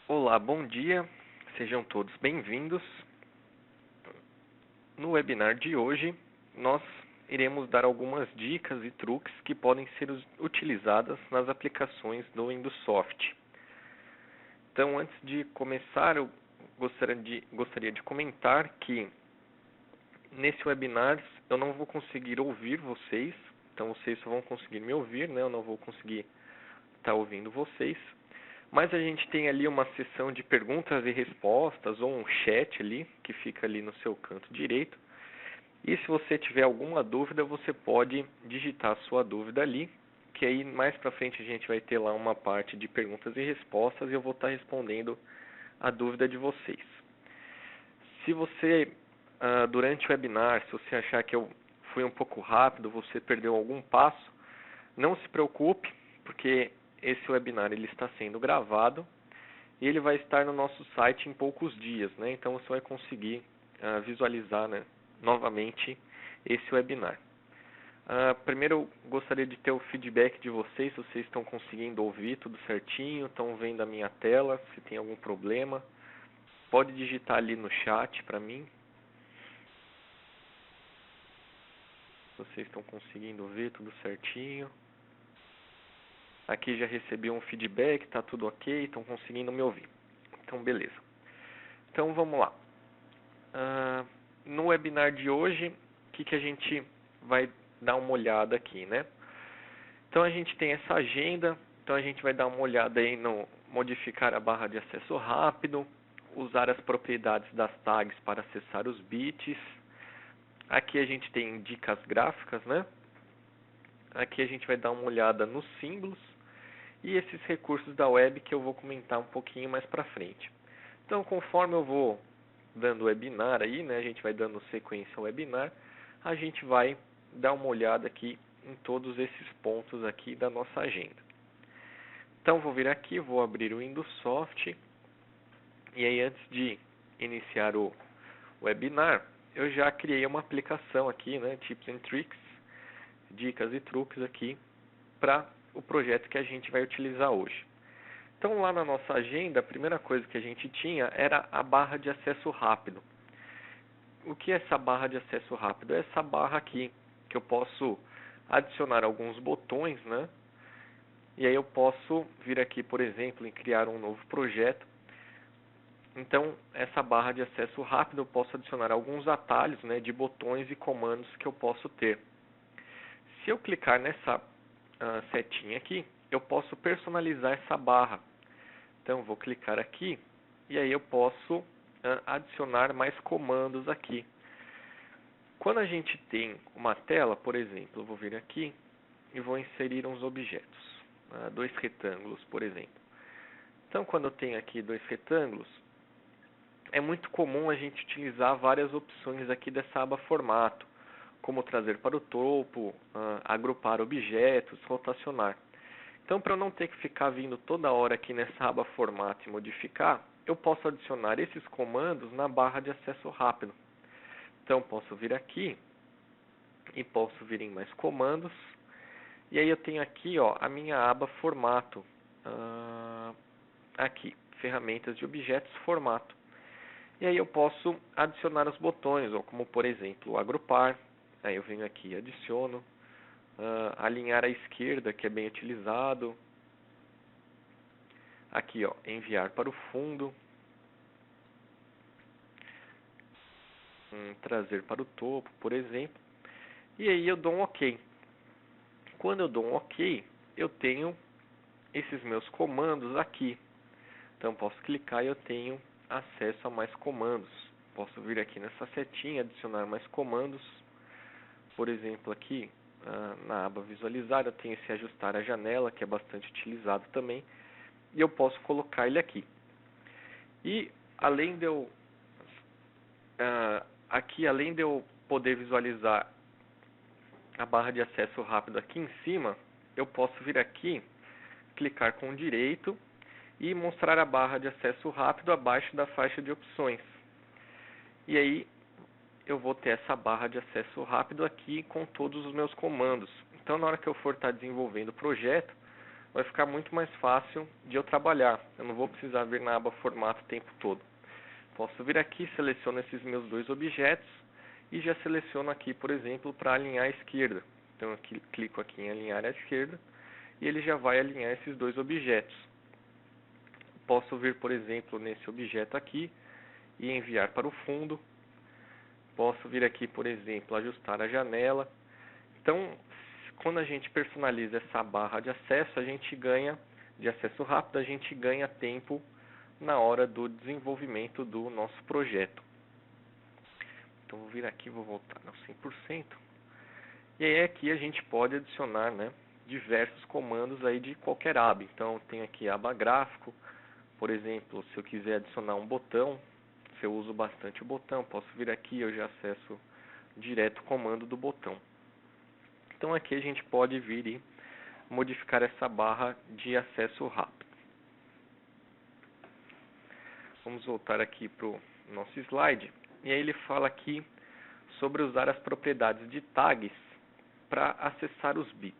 Olá, bom dia, sejam todos bem-vindos. No webinar de hoje, nós iremos dar algumas dicas e truques que podem ser utilizadas nas aplicações do Windows Soft. Então, antes de começar, eu gostaria de comentar que nesse webinar eu não vou conseguir ouvir vocês, então vocês só vão conseguir me ouvir, né? Eu não vou conseguir estar ouvindo vocês. Mas a gente tem ali uma seção de perguntas e respostas, ou um chat ali, que fica ali no seu canto direito. E se você tiver alguma dúvida, você pode digitar a sua dúvida ali, que aí mais pra frente a gente vai ter lá uma parte de perguntas e respostas e eu vou estar respondendo a dúvida de vocês. Se você, durante o webinar, se você achar que eu fui um pouco rápido, você perdeu algum passo, não se preocupe, porque esse webinar ele está sendo gravado e ele vai estar no nosso site em poucos dias, né? Então você vai conseguir visualizar, né, novamente esse webinar. Primeiro eu gostaria de ter o feedback de vocês, se vocês estão conseguindo ouvir tudo certinho, estão vendo a minha tela, se tem algum problema. Pode digitar ali no chat para mim. Se vocês estão conseguindo ver tudo certinho. Aqui já recebi um feedback, está tudo ok, estão conseguindo me ouvir. Então, beleza. Então, vamos lá. No webinar de hoje, o que a gente vai dar uma olhada aqui, né? Então, a gente tem essa agenda, então a gente vai dar uma olhada aí no modificar a barra de acesso rápido, usar as propriedades das tags para acessar os bits. Aqui a gente tem dicas gráficas, né? Aqui a gente vai dar uma olhada nos símbolos e esses recursos da web que eu vou comentar um pouquinho mais para frente. Então, conforme eu vou dando webinar aí, né, a gente vai dando sequência ao webinar, a gente vai dar uma olhada aqui em todos esses pontos aqui da nossa agenda. Então, vou vir aqui, vou abrir o Windows Soft, e aí antes de iniciar o webinar, eu já criei uma aplicação aqui, né, Tips and Tricks, dicas e truques aqui para o projeto que a gente vai utilizar hoje. Então, lá na nossa agenda, a primeira coisa que a gente tinha era a barra de acesso rápido. O que é essa barra de acesso rápido? É essa barra aqui, que eu posso adicionar alguns botões, né? E aí eu posso vir aqui, por exemplo, em criar um novo projeto. Então, essa barra de acesso rápido, eu posso adicionar alguns atalhos, né, de botões e comandos que eu posso ter. Se eu clicar nessa setinha aqui, eu posso personalizar essa barra. Então, vou clicar aqui e aí eu posso adicionar mais comandos aqui. Quando a gente tem uma tela, por exemplo, eu vou vir aqui e vou inserir uns objetos, dois retângulos, por exemplo. Então, quando eu tenho aqui dois retângulos, é muito comum a gente utilizar várias opções aqui dessa aba formato, como trazer para o topo, agrupar objetos, rotacionar. Então, para eu não ter que ficar vindo toda hora aqui nessa aba formato e modificar, eu posso adicionar esses comandos na barra de acesso rápido. Então, posso vir aqui e posso vir em mais comandos. E aí eu tenho aqui, ó, a minha aba formato. Aqui, ferramentas de objetos, formato. E aí eu posso adicionar os botões, ó, como por exemplo, agrupar. Aí eu venho aqui e adiciono. Alinhar à esquerda, que é bem utilizado. Aqui, ó, enviar para o fundo. Trazer para o topo, por exemplo. E aí eu dou um OK. Quando eu dou um OK, eu tenho esses meus comandos aqui. Então posso clicar e eu tenho acesso a mais comandos. Posso vir aqui nessa setinha, adicionar mais comandos. Por exemplo, aqui na aba visualizar, eu tenho esse ajustar a janela, que é bastante utilizado também. E eu posso colocar ele aqui. E além de eu além de eu poder visualizar a barra de acesso rápido aqui em cima, eu posso vir aqui, clicar com o direito e mostrar a barra de acesso rápido abaixo da faixa de opções. E aí eu vou ter essa barra de acesso rápido aqui com todos os meus comandos. Então, na hora que eu for estar desenvolvendo o projeto, vai ficar muito mais fácil de eu trabalhar. Eu não vou precisar vir na aba formato o tempo todo. Posso vir aqui, seleciono esses meus dois objetos e já seleciono aqui, por exemplo, para alinhar à esquerda. Então eu clico aqui em alinhar à esquerda e ele já vai alinhar esses dois objetos. Posso vir, por exemplo, nesse objeto aqui e enviar para o fundo. Posso vir aqui, por exemplo, ajustar a janela. Então, quando a gente personaliza essa barra de acesso, a gente ganha, de acesso rápido, a gente ganha tempo na hora do desenvolvimento do nosso projeto. Então, vou vir aqui, vou voltar no 100%. E aí aqui a gente pode adicionar, né, diversos comandos aí de qualquer aba. Então, tem aqui a aba gráfico. Por exemplo, se eu quiser adicionar um botão, se eu uso bastante o botão, posso vir aqui e eu já acesso direto o comando do botão. Então aqui a gente pode vir e modificar essa barra de acesso rápido. Vamos voltar aqui para o nosso slide. E aí ele fala aqui sobre usar as propriedades de tags para acessar os bits.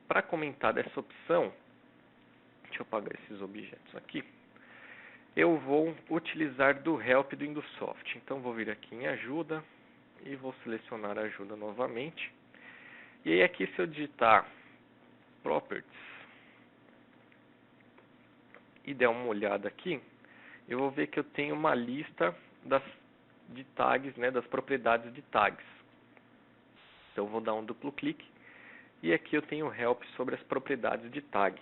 Para comentar dessa opção, deixa eu apagar esses objetos aqui. Eu vou utilizar do help do Indusoft. Então vou vir aqui em ajuda e vou selecionar a ajuda novamente. E aí aqui, se eu digitar properties e der uma olhada aqui, eu vou ver que eu tenho uma lista de tags, né, das propriedades de tags. Então eu vou dar um duplo clique e aqui eu tenho help sobre as propriedades de tag.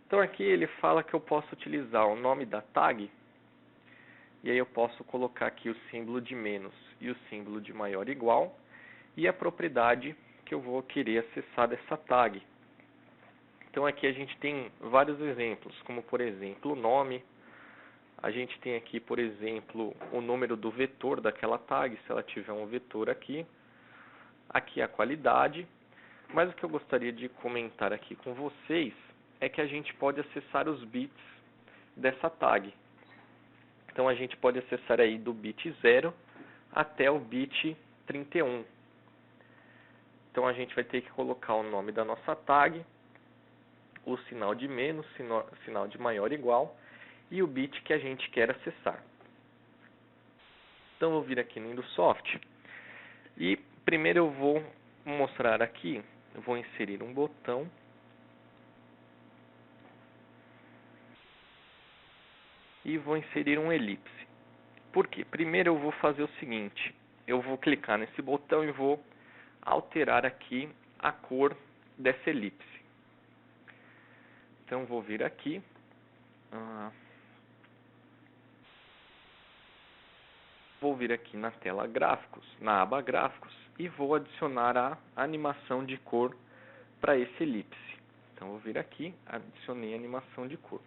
Então aqui ele fala que eu posso utilizar o nome da tag, e aí eu posso colocar aqui o símbolo de menos e o símbolo de maior ou igual, e a propriedade que eu vou querer acessar dessa tag. Então aqui a gente tem vários exemplos, como por exemplo o nome, a gente tem aqui por exemplo o número do vetor daquela tag, se ela tiver um vetor aqui a qualidade, mas o que eu gostaria de comentar aqui com vocês é que a gente pode acessar os bits dessa tag. Então a gente pode acessar aí do bit 0 até o bit 31. Então a gente vai ter que colocar o nome da nossa tag, o sinal de menos, sinal de maior ou igual e o bit que a gente quer acessar. Então eu vou vir aqui no Indusoft e primeiro eu vou mostrar aqui, eu vou inserir um botão. E vou inserir um elipse. Por quê? Primeiro eu vou fazer o seguinte, eu vou clicar nesse botão e vou alterar aqui a cor dessa elipse. Então vou vir aqui, vou vir aqui na tela gráficos, na aba gráficos, e vou adicionar a animação de cor para esse elipse. Então vou vir aqui, adicionei a animação de cor.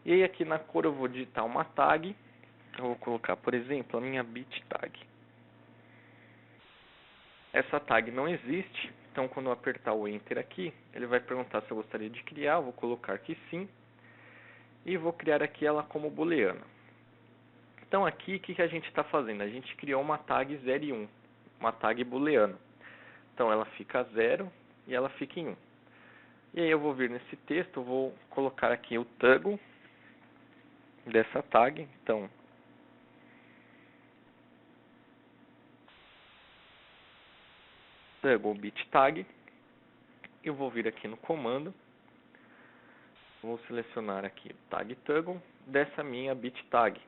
E aí aqui na cor eu vou digitar uma tag, eu vou colocar, por exemplo, a minha bit tag. Essa tag não existe, então quando eu apertar o Enter aqui, ele vai perguntar se eu gostaria de criar, eu vou colocar que sim, e vou criar aqui ela como booleana. Então aqui, o que a gente está fazendo? A gente criou uma tag 0 e 1, uma tag booleana. Então ela fica 0 e ela fica em 1. E aí eu vou vir nesse texto, eu vou colocar aqui o toggle dessa tag, então toggle bit tag, eu vou vir aqui no comando, vou selecionar aqui o tag toggle dessa minha bit tag.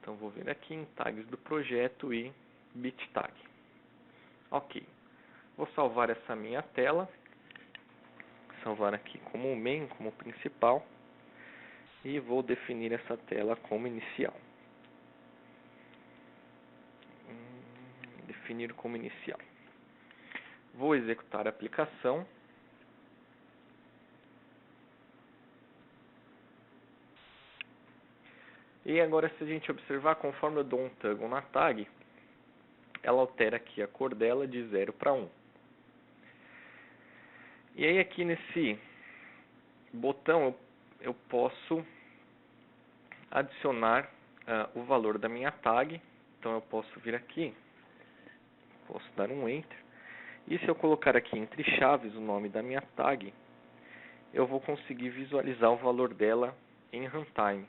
Então vou vir aqui em tags do projeto e bit tag. Ok, vou salvar essa minha tela, salvar aqui como main, como principal. E vou definir essa tela como inicial. Definir como inicial. Vou executar a aplicação. E agora, se a gente observar, conforme eu dou um toggle na tag, ela altera aqui a cor dela de 0 para 1. E aí aqui nesse botão eu posso adicionar o valor da minha tag. Então eu posso vir aqui, posso dar um Enter. E se eu colocar aqui entre chaves o nome da minha tag, eu vou conseguir visualizar o valor dela em runtime.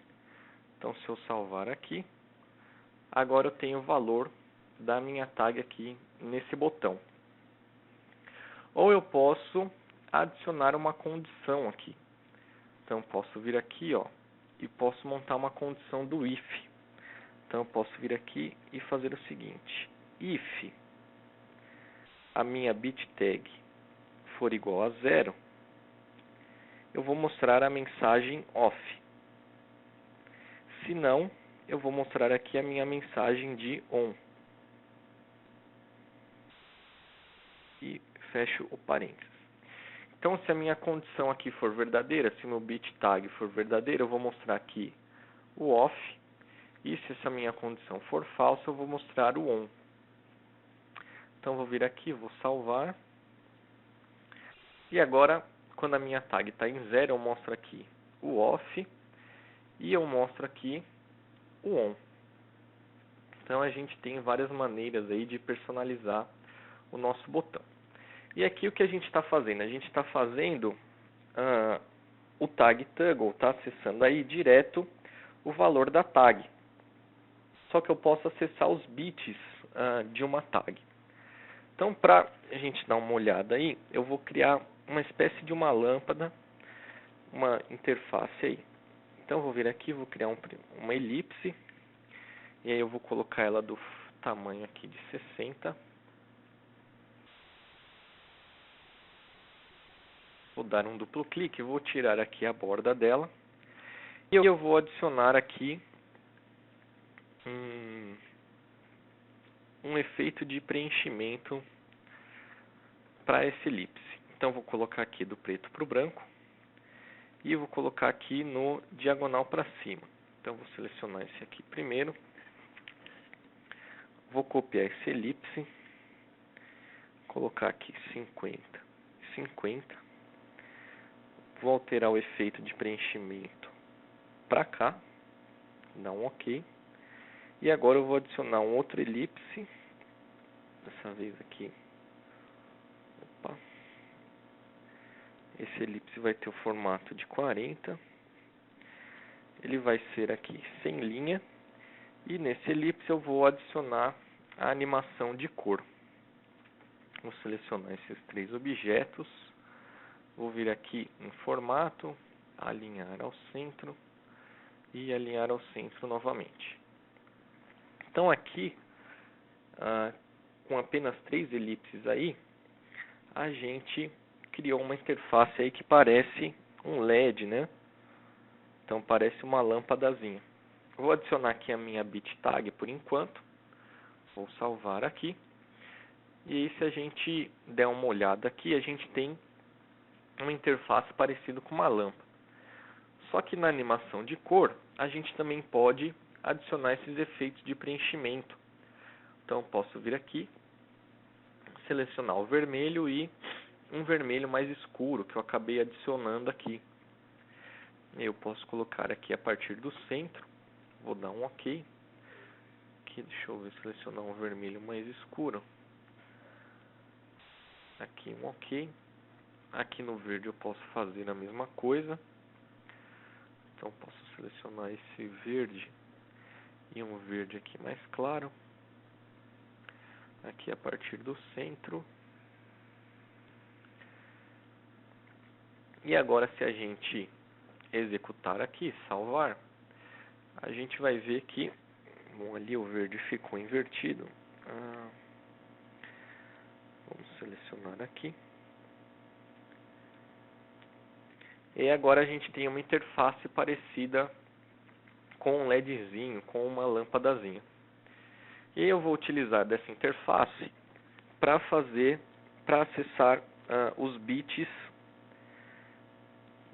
Então, se eu salvar aqui, agora eu tenho o valor da minha tag aqui nesse botão. Ou eu posso adicionar uma condição aqui. Então, eu posso vir aqui, ó, e posso montar uma condição do if. Então, eu posso vir aqui e fazer o seguinte: if a minha bit tag for igual a 0, eu vou mostrar a mensagem off. Se não, eu vou mostrar aqui a minha mensagem de on. E fecho o parênteses. Então, se a minha condição aqui for verdadeira, se meu bit tag for verdadeiro, eu vou mostrar aqui o off. E se essa minha condição for falsa, eu vou mostrar o on. Então, vou vir aqui, vou salvar. E agora, quando a minha tag está em 0, eu mostro aqui o off. E eu mostro aqui o on. Então, a gente tem várias maneiras aí de personalizar o nosso botão. E aqui o que a gente está fazendo? A gente está fazendo o tag toggle, está acessando aí direto o valor da tag. Só que eu posso acessar os bits de uma tag. Então, para a gente dar uma olhada aí, eu vou criar uma espécie de uma lâmpada, uma interface aí. Então, eu vou vir aqui, vou criar uma elipse. E aí eu vou colocar ela do tamanho aqui de 60. Vou dar um duplo clique, vou tirar aqui a borda dela. E eu vou adicionar aqui um efeito de preenchimento para essa elipse. Então, vou colocar aqui do preto para o branco. E vou colocar aqui no diagonal para cima. Então, vou selecionar esse aqui primeiro. Vou copiar essa elipse. Colocar aqui 50, 50. Vou alterar o efeito de preenchimento para cá. Dar um OK. E agora eu vou adicionar um outro elipse. Dessa vez aqui. Opa. Esse elipse vai ter o formato de 40. Ele vai ser aqui sem linha. E nesse elipse eu vou adicionar a animação de cor. Vou selecionar esses 3 objetos. Vou vir aqui em formato, alinhar ao centro e alinhar ao centro novamente. Então aqui, com apenas 3 elipses aí, a gente criou uma interface aí que parece um LED, né? Então parece uma lâmpadazinha. Vou adicionar aqui a minha bit tag por enquanto. Vou salvar aqui. E aí, se a gente der uma olhada aqui, a gente tem uma interface parecida com uma lâmpada. Só que na animação de cor, a gente também pode adicionar esses efeitos de preenchimento. Então, eu posso vir aqui, selecionar o vermelho e um vermelho mais escuro, que eu acabei adicionando aqui. Eu posso colocar aqui a partir do centro. Vou dar um OK. Aqui, deixa eu ver, selecionar um vermelho mais escuro. Aqui um OK. Aqui no verde eu posso fazer a mesma coisa. Então posso selecionar esse verde e um verde aqui mais claro. Aqui a partir do centro. E agora, se a gente executar aqui, salvar, a gente vai ver que ali o verde ficou invertido. Vamos selecionar aqui. E agora a gente tem uma interface parecida com um LEDzinho, com uma lâmpadazinha. E eu vou utilizar dessa interface para acessar os bits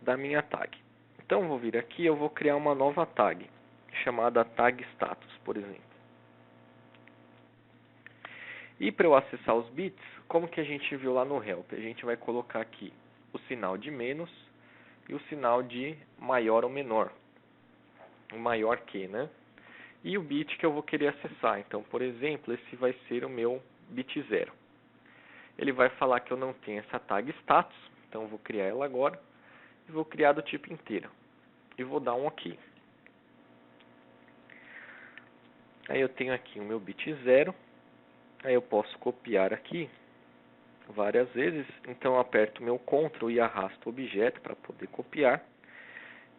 da minha tag. Então, vou vir aqui e eu vou criar uma nova tag, chamada tag status, por exemplo. E para eu acessar os bits, como que a gente viu lá no help? A gente vai colocar aqui o sinal de menos e o sinal de maior ou menor. O maior que, né? E o bit que eu vou querer acessar. Então, por exemplo, esse vai ser o meu bit 0. Ele vai falar que eu não tenho essa tag status, então eu vou criar ela agora. e vou criar do tipo inteiro. E vou dar um OK. Aí eu tenho aqui o meu bit 0. Aí eu posso copiar aqui várias vezes. Então eu aperto o meu Ctrl e arrasto o objeto para poder copiar.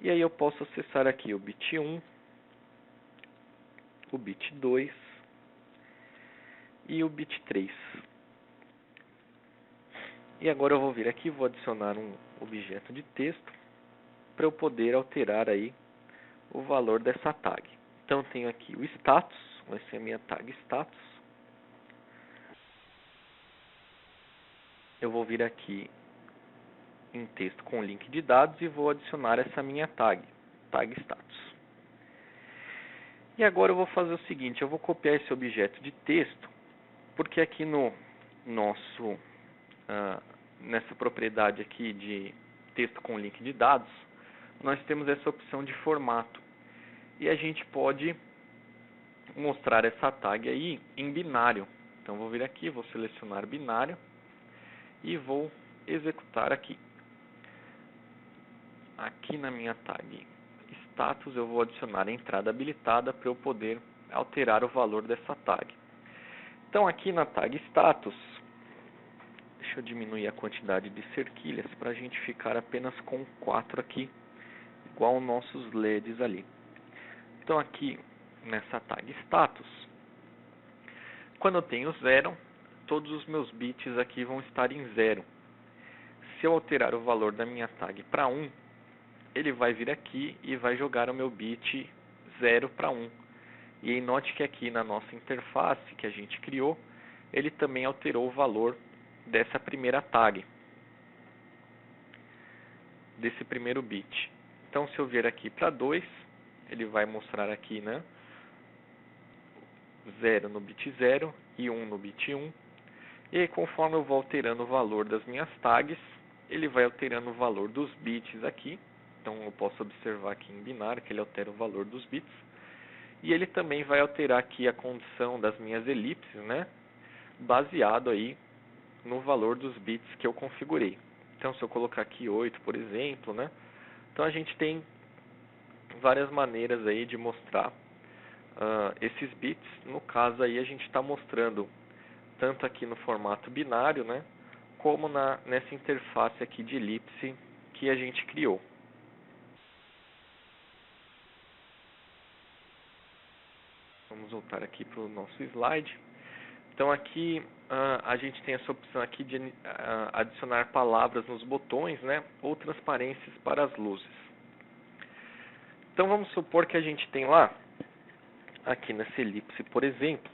E aí eu posso acessar aqui o bit 1, o bit 2 e o bit 3. E agora eu vou vir aqui e vou adicionar um objeto de texto para eu poder alterar aí o valor dessa tag. Então eu tenho aqui o status, essa é a minha tag status. Eu vou vir aqui em texto com link de dados e vou adicionar essa minha tag status. E agora eu vou fazer o seguinte, eu vou copiar esse objeto de texto, porque aqui no nosso nessa propriedade aqui de texto com link de dados, nós temos essa opção de formato. E a gente pode mostrar essa tag aí em binário. Então vou vir aqui, vou selecionar binário e vou executar aqui. Aqui na minha tag status eu vou adicionar a entrada habilitada para eu poder alterar o valor dessa tag. Então aqui na tag status, deixa eu diminuir a quantidade de cerquilhas para a gente ficar apenas com 4 aqui, igual os nossos LEDs ali. Então aqui nessa tag status, quando eu tenho 0, todos os meus bits aqui vão estar em 0. Se eu alterar o valor da minha tag para 1, ele vai vir aqui e vai jogar o meu bit 0 para 1. E aí note que aqui na nossa interface que a gente criou, ele também alterou o valor dessa primeira tag, desse primeiro bit. Então se eu vier aqui para 2, ele vai mostrar aqui, né, 0 no bit 0 e 1 no bit 1. E aí, conforme eu vou alterando o valor das minhas tags, ele vai alterando o valor dos bits aqui. Então eu posso observar aqui em binário que ele altera o valor dos bits. E ele também vai alterar aqui a condição das minhas elipses, né, baseado aí no valor dos bits que eu configurei. Então se eu colocar aqui 8, por exemplo, né, então a gente tem várias maneiras aí de mostrar esses bits. No caso aí a gente está mostrando tanto aqui no formato binário, né, como nessa interface aqui de elipse que a gente criou. Vamos voltar aqui para o nosso slide. Então aqui a gente tem essa opção aqui de adicionar palavras nos botões, né, ou transparências para as luzes. Então vamos supor que a gente tem lá, aqui nessa elipse, por exemplo,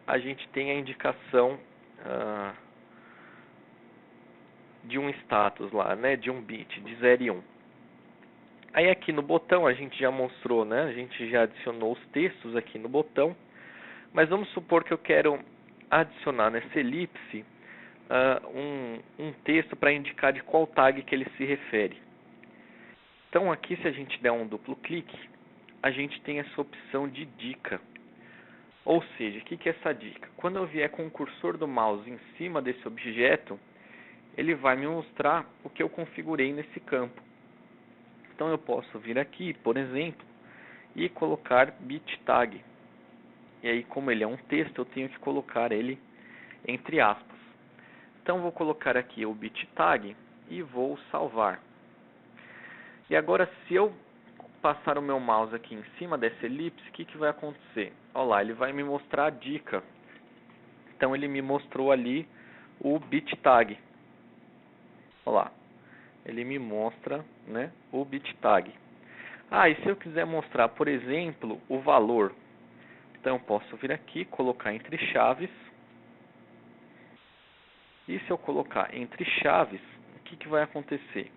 a gente tem a indicação de um status lá, né, de um bit, de 0 e 1. Aí aqui no botão a gente já mostrou, né, a gente já adicionou os textos aqui no botão, mas vamos supor que eu quero adicionar nessa elipse um texto para indicar de qual tag que ele se refere. Então aqui, se a gente der um duplo clique, a gente tem essa opção de dica. Ou seja, o que é essa dica? Quando eu vier com o cursor do mouse em cima desse objeto, ele vai me mostrar o que eu configurei nesse campo. Então eu posso vir aqui, por exemplo, e colocar bit tag. E aí, como ele é um texto, eu tenho que colocar ele entre aspas. Então vou colocar aqui o bit tag e vou salvar. E agora, se eu passar o meu mouse aqui em cima dessa elipse, o que vai acontecer? Olha lá, ele vai me mostrar a dica. Então ele me mostrou ali o bit tag. Olha lá, ele me mostra, né, o bit tag. E se eu quiser mostrar, por exemplo, o valor, então eu posso vir aqui, colocar entre chaves. E se eu colocar entre chaves, o que vai acontecer?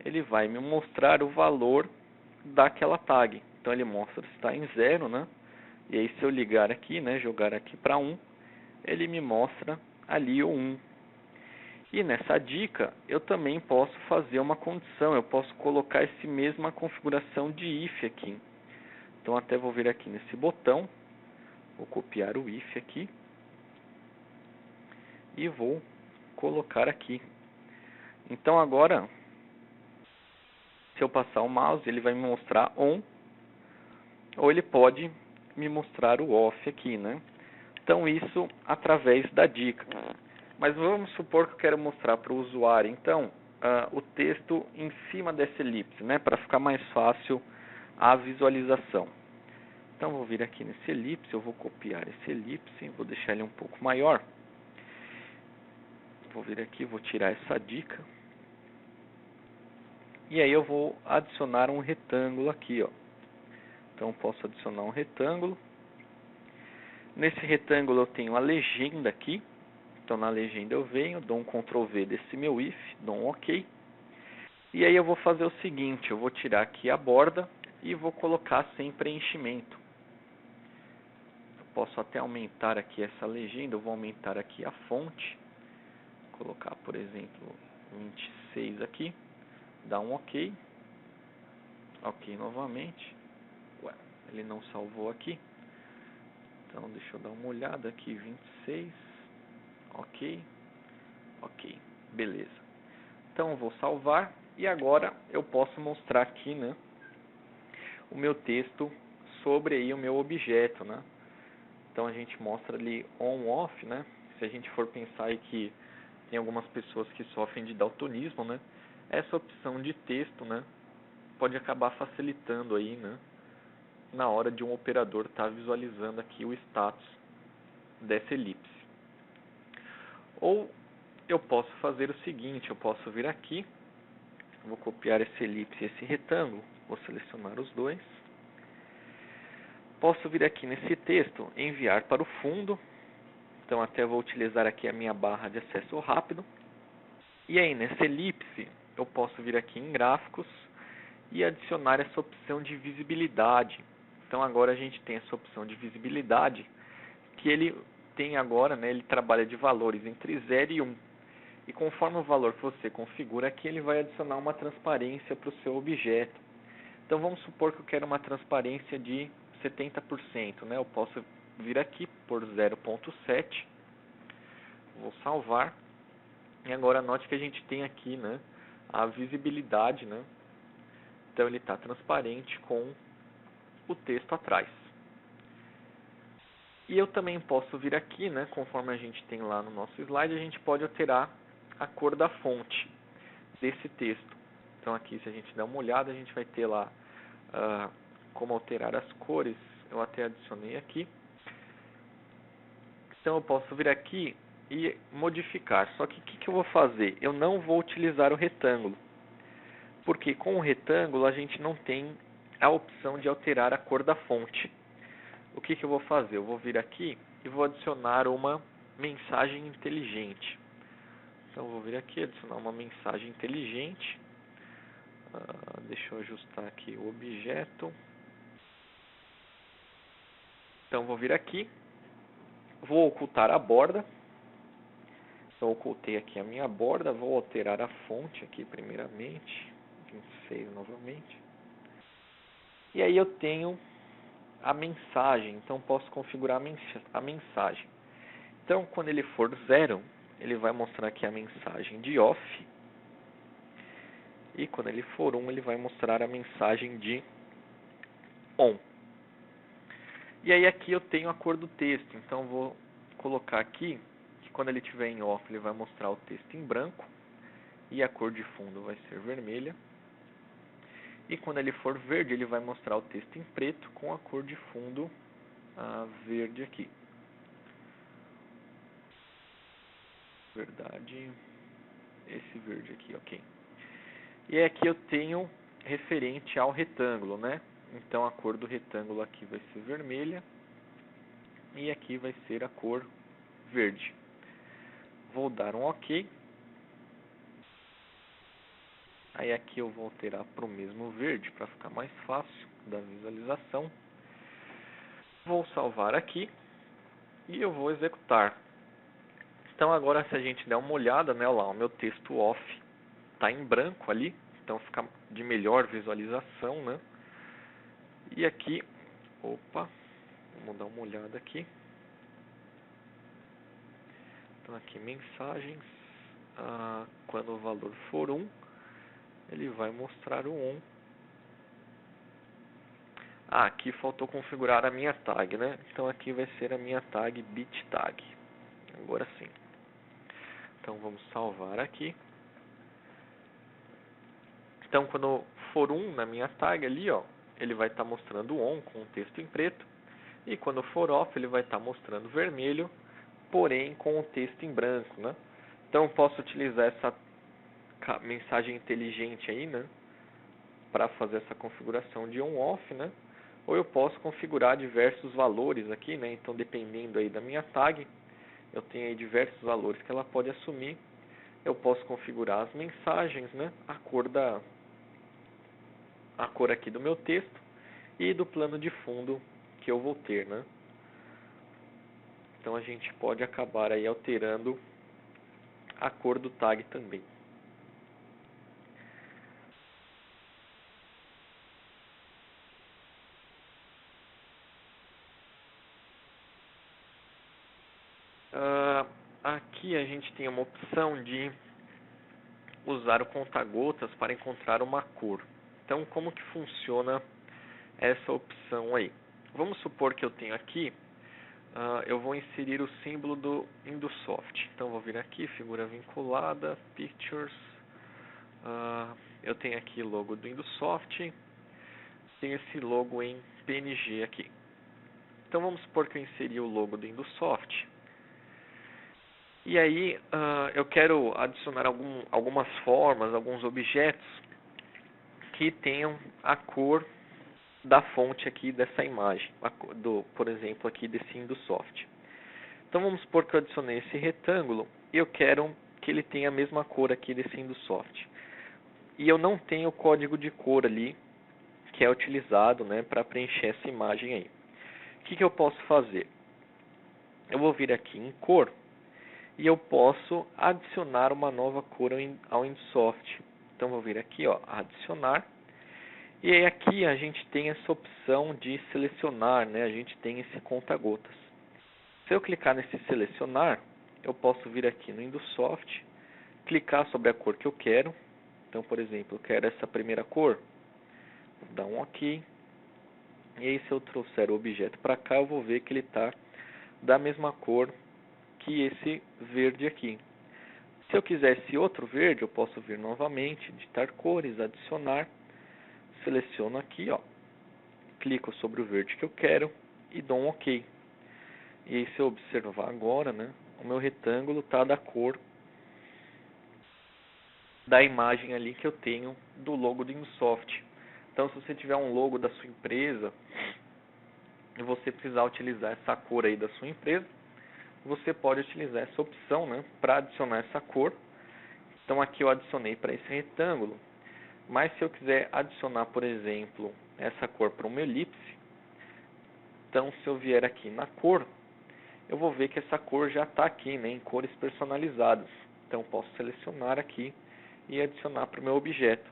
Ele vai me mostrar o valor daquela tag. Então ele mostra se está em 0, né? E aí se eu ligar aqui, né, jogar aqui para 1, ele me mostra ali o 1. E nessa dica, eu também posso fazer uma condição. Eu posso colocar essa mesma configuração de if aqui. Então até vou vir aqui nesse botão, vou copiar o if aqui e vou colocar aqui. Então agora Se eu passar o mouse, ele vai me mostrar on, ou ele pode me mostrar o off aqui, né? Então isso através da dica. Mas vamos supor que eu quero mostrar para o usuário, então, o texto em cima dessa elipse, né? Para ficar mais fácil a visualização. Então vou vir aqui nesse elipse, eu vou copiar esse elipse, vou deixar ele um pouco maior. Vou vir aqui, vou tirar essa dica. E aí eu vou adicionar um retângulo aqui, ó. Então eu posso adicionar um retângulo. Nesse retângulo eu tenho a legenda aqui. Então na legenda eu venho, dou um Ctrl V desse meu if, dou um OK. E aí eu vou fazer o seguinte, eu vou tirar aqui a borda e vou colocar sem preenchimento. Eu posso até aumentar aqui essa legenda, eu vou aumentar aqui a fonte. Vou colocar, por exemplo, 26 aqui. Dá um OK. OK novamente. Ué, ele não salvou aqui. Então deixa eu dar uma olhada aqui, 26. OK. OK. Beleza. Então eu vou salvar e agora eu posso mostrar aqui, né, o meu texto sobre aí o meu objeto, né? Então a gente mostra ali on off, né? Se a gente for pensar aí que tem algumas pessoas que sofrem de daltonismo, né? Essa opção de texto, né, pode acabar facilitando aí, né, na hora de um operador estar visualizando aqui o status dessa elipse. Ou eu posso fazer o seguinte, eu posso vir aqui, vou copiar esse elipse e esse retângulo, vou selecionar os dois. Posso vir aqui nesse texto, enviar para o fundo, então até vou utilizar aqui a minha barra de acesso rápido. E aí nessa elipse, eu posso vir aqui em gráficos e adicionar essa opção de visibilidade. Então agora a gente tem essa opção de visibilidade, que ele tem agora, né, ele trabalha de valores entre 0 e 1. E conforme o valor que você configura aqui, ele vai adicionar uma transparência para o seu objeto. Então vamos supor que eu quero uma transparência de 70%, né? Eu posso vir aqui por 0.7, vou salvar. E agora note que a gente tem aqui, né, a visibilidade, né? Então ele está transparente com o texto atrás. E eu também posso vir aqui, né, conforme a gente tem lá no nosso slide, a gente pode alterar a cor da fonte desse texto. Então aqui, se a gente der uma olhada, a gente vai ter lá como alterar as cores. Eu até adicionei aqui. Então eu posso vir aqui e modificar. Só que o que eu vou fazer? Eu não vou utilizar o retângulo. Porque com o retângulo a gente não tem a opção de alterar a cor da fonte. O que eu vou fazer? Eu vou vir aqui e vou adicionar uma mensagem inteligente. Então eu vou vir aqui, adicionar uma mensagem inteligente. Deixa eu ajustar aqui o objeto. Então eu vou vir aqui, vou ocultar a borda. Então eu ocultei aqui a minha borda, vou alterar a fonte aqui primeiramente, 26 novamente. E aí eu tenho a mensagem, então posso configurar a mensagem. Então quando ele for 0, ele vai mostrar aqui a mensagem de off. E quando ele for 1, ele vai mostrar a mensagem de on. E aí aqui eu tenho a cor do texto, então eu vou colocar aqui que quando ele estiver em off, ele vai mostrar o texto em branco e a cor de fundo vai ser vermelha. E quando ele for verde, ele vai mostrar o texto em preto com a cor de fundo verde aqui. Verdade, esse verde aqui, ok. E aqui eu tenho referente ao retângulo, né? Então a cor do retângulo aqui vai ser vermelha e aqui vai ser a cor verde. Vou dar um OK. Aí aqui eu vou alterar para o mesmo verde para ficar mais fácil da visualização. Vou salvar aqui e eu vou executar. Então agora se a gente der uma olhada, né, olha lá, o meu texto off está em branco ali, então fica de melhor visualização, né? E aqui, vamos dar uma olhada aqui. Então aqui mensagens, quando o valor for 1, ele vai mostrar o on. Ah, aqui faltou configurar a minha tag, né? Então aqui vai ser a minha tag bit tag. Agora sim. Então vamos salvar aqui. Então quando for 1 na minha tag ali, ó, ele vai estar mostrando on com o texto em preto. E quando for off, ele vai estar mostrando vermelho, porém com o texto em branco, né? Então eu posso utilizar essa mensagem inteligente aí, né, para fazer essa configuração de on-off, né? Ou eu posso configurar diversos valores aqui, né? Então dependendo aí da minha tag, eu tenho aí diversos valores que ela pode assumir. Eu posso configurar as mensagens, né? A cor aqui do meu texto e do plano de fundo que eu vou ter, né? Então a gente pode acabar aí alterando a cor do tag também. Aqui a gente tem uma opção de usar o conta-gotas para encontrar uma cor. Então, como que funciona essa opção aí? Vamos supor que eu tenho aqui, eu vou inserir o símbolo do Indusoft. Então, vou vir aqui, figura vinculada, Pictures. Eu tenho aqui o logo do Indusoft, tenho esse logo em PNG aqui. Então, vamos supor que eu inseri o logo do Indusoft. E aí eu quero adicionar algumas formas, alguns objetos que tenham a cor da fonte aqui dessa imagem, por exemplo, aqui desse Indusoft. Então vamos supor que eu adicionei esse retângulo e eu quero que ele tenha a mesma cor aqui desse Indusoft. E eu não tenho o código de cor ali que é utilizado, né, para preencher essa imagem aí. O que eu posso fazer? Eu vou vir aqui em cor. E eu posso adicionar uma nova cor ao Indusoft. Então vou vir aqui, ó, adicionar. E aí aqui a gente tem essa opção de selecionar, né? A gente tem esse conta-gotas. Se eu clicar nesse selecionar, eu posso vir aqui no Indusoft, clicar sobre a cor que eu quero. Então, por exemplo, eu quero essa primeira cor. Vou dar um OK. E aí se eu trouxer o objeto para cá, eu vou ver que ele está da mesma cor que esse verde aqui. Se eu quisesse outro verde, eu posso vir novamente, editar cores, adicionar, seleciono aqui, ó, clico sobre o verde que eu quero e dou um OK. E aí se eu observar agora, né, o meu retângulo está da cor da imagem ali que eu tenho do logo do Indusoft. Então se você tiver um logo da sua empresa e você precisar utilizar essa cor aí da sua empresa, você pode utilizar essa opção, né, para adicionar essa cor. Então aqui eu adicionei para esse retângulo, mas se eu quiser adicionar, por exemplo, essa cor para uma elipse, então se eu vier aqui na cor, eu vou ver que essa cor já está aqui, né, em cores personalizadas. Então posso selecionar aqui e adicionar para o meu objeto.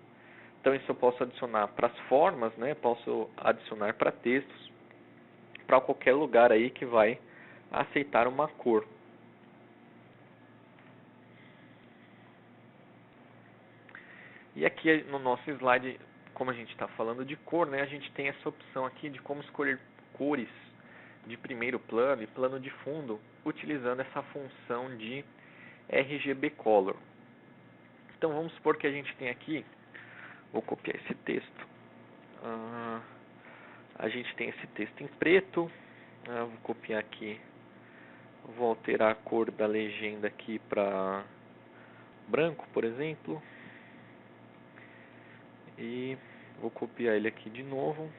Então isso eu posso adicionar para as formas, né, posso adicionar para textos, para qualquer lugar aí que vai aceitar uma cor. E aqui no nosso slide, como a gente está falando de cor, né, a gente tem essa opção aqui de como escolher cores de primeiro plano e plano de fundo, utilizando essa função de RGB Color. Então vamos supor que a gente tem aqui, vou copiar esse texto, a gente tem esse texto em preto, vou copiar aqui, vou alterar a cor da legenda aqui para branco, por exemplo. E vou copiar ele aqui de novo.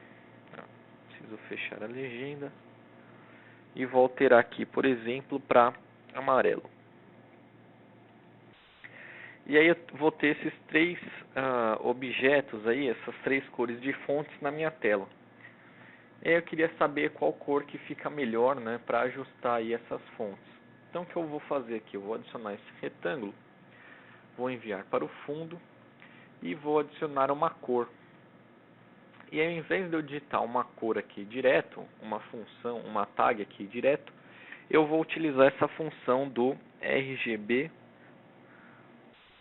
Preciso fechar a legenda. E vou alterar aqui, por exemplo, para amarelo. E aí eu vou ter esses três objetos aí, essas três cores de fontes na minha tela. E aí eu queria saber qual cor que fica melhor, né, para ajustar aí essas fontes. Então o que eu vou fazer aqui? Eu vou adicionar esse retângulo, vou enviar para o fundo e vou adicionar uma cor. E aí, ao invés de eu digitar uma cor aqui direto, uma função, uma tag aqui direto, eu vou utilizar essa função do RGB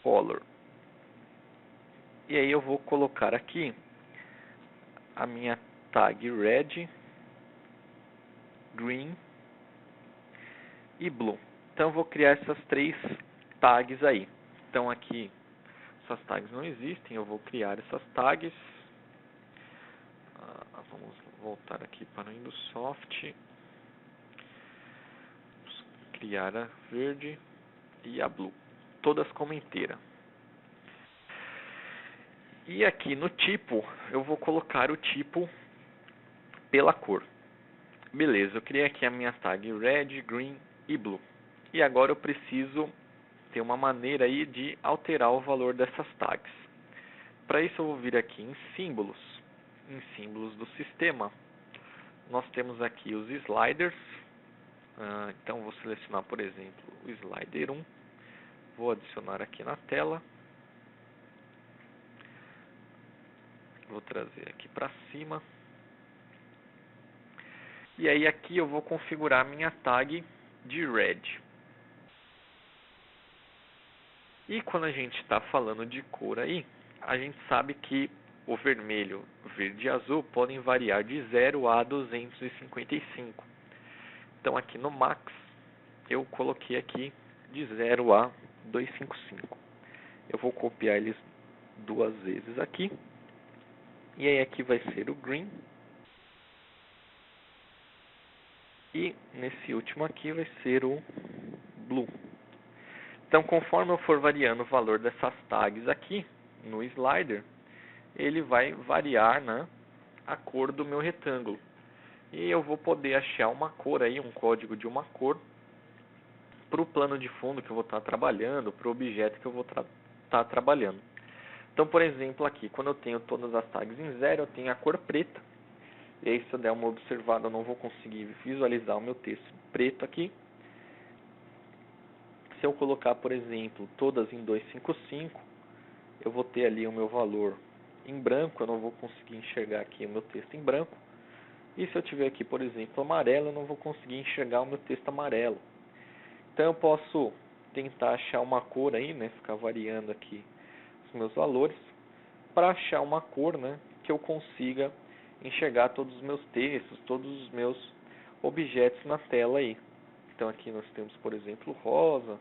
Color. E aí eu vou colocar aqui a minha tag red, green e blue. Então eu vou criar essas 3 tags aí. Então aqui essas tags não existem, eu vou criar essas tags. Vamos voltar aqui para o Indusoft. Vamos criar a verde e a blue, todas como inteira. E aqui no tipo, eu vou colocar o tipo pela cor. Beleza, eu criei aqui a minha tag red, green e blue. E agora eu preciso ter uma maneira aí de alterar o valor dessas tags. Para isso eu vou vir aqui em símbolos do sistema. Nós temos aqui os sliders. Então vou selecionar, por exemplo, o slider 1. Vou adicionar aqui na tela. Vou trazer aqui para cima. E aí aqui eu vou configurar a minha tag de red. E quando a gente está falando de cor aí, a gente sabe que o vermelho, verde e azul podem variar de 0 a 255. Então aqui no Max eu coloquei aqui de 0 a 255. Eu vou copiar eles 2 vezes aqui. E aí aqui vai ser o green. E nesse último aqui vai ser o blue. Então conforme eu for variando o valor dessas tags aqui no slider, ele vai variar, né, a cor do meu retângulo. E eu vou poder achar uma cor aí, um código de uma cor, para o plano de fundo que eu vou estar trabalhando, para o objeto que eu vou estar trabalhando. Então, por exemplo, aqui, quando eu tenho todas as tags em 0, eu tenho a cor preta. E aí, se eu der uma observada, eu não vou conseguir visualizar o meu texto preto aqui. Se eu colocar, por exemplo, todas em 255, eu vou ter ali o meu valor em branco, eu não vou conseguir enxergar aqui o meu texto em branco. E se eu tiver aqui, por exemplo, amarelo, eu não vou conseguir enxergar o meu texto amarelo. Então eu posso tentar achar uma cor aí, né, ficar variando aqui os meus valores, para achar uma cor, né, que eu consiga enxergar todos os meus textos, todos os meus objetos na tela aí. Então aqui nós temos, por exemplo, rosa.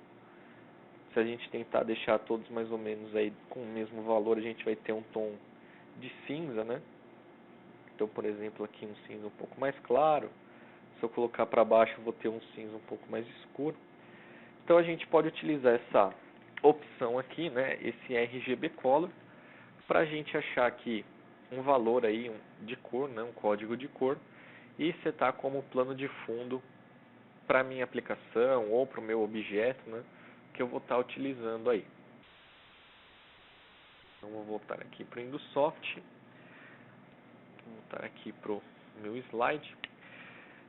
Se a gente tentar deixar todos mais ou menos aí com o mesmo valor, a gente vai ter um tom de cinza, né? Então, por exemplo, aqui um cinza um pouco mais claro. Se eu colocar para baixo, eu vou ter um cinza um pouco mais escuro. Então, a gente pode utilizar essa opção aqui, né? Esse RGB Color, para a gente achar aqui um valor aí de cor, né? Um código de cor, e setar como plano de fundo para a minha aplicação ou para o meu objeto, né, que eu vou estar utilizando aí. Então, vou voltar aqui para o Indusoft, vou voltar aqui para o meu slide,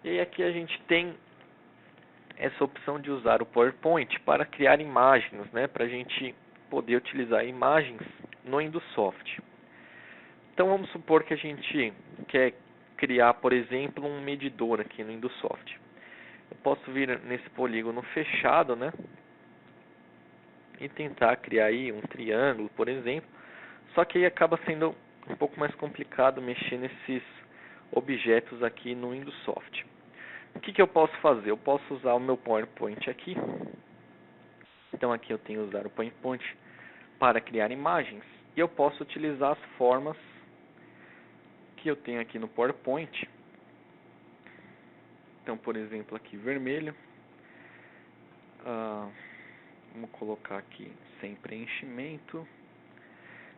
e aí aqui a gente tem essa opção de usar o PowerPoint para criar imagens, né, para a gente poder utilizar imagens no Indusoft. Então vamos supor que a gente quer criar, por exemplo, um medidor aqui no Indusoft. Eu posso vir nesse polígono fechado, né, e tentar criar aí um triângulo, por exemplo. Só que aí acaba sendo um pouco mais complicado mexer nesses objetos aqui no Indusoft. O que eu posso fazer? Eu posso usar o meu PowerPoint aqui. Então aqui eu tenho que usar o PowerPoint para criar imagens. E eu posso utilizar as formas que eu tenho aqui no PowerPoint. Então, por exemplo, aqui vermelho. Vamos colocar aqui sem preenchimento.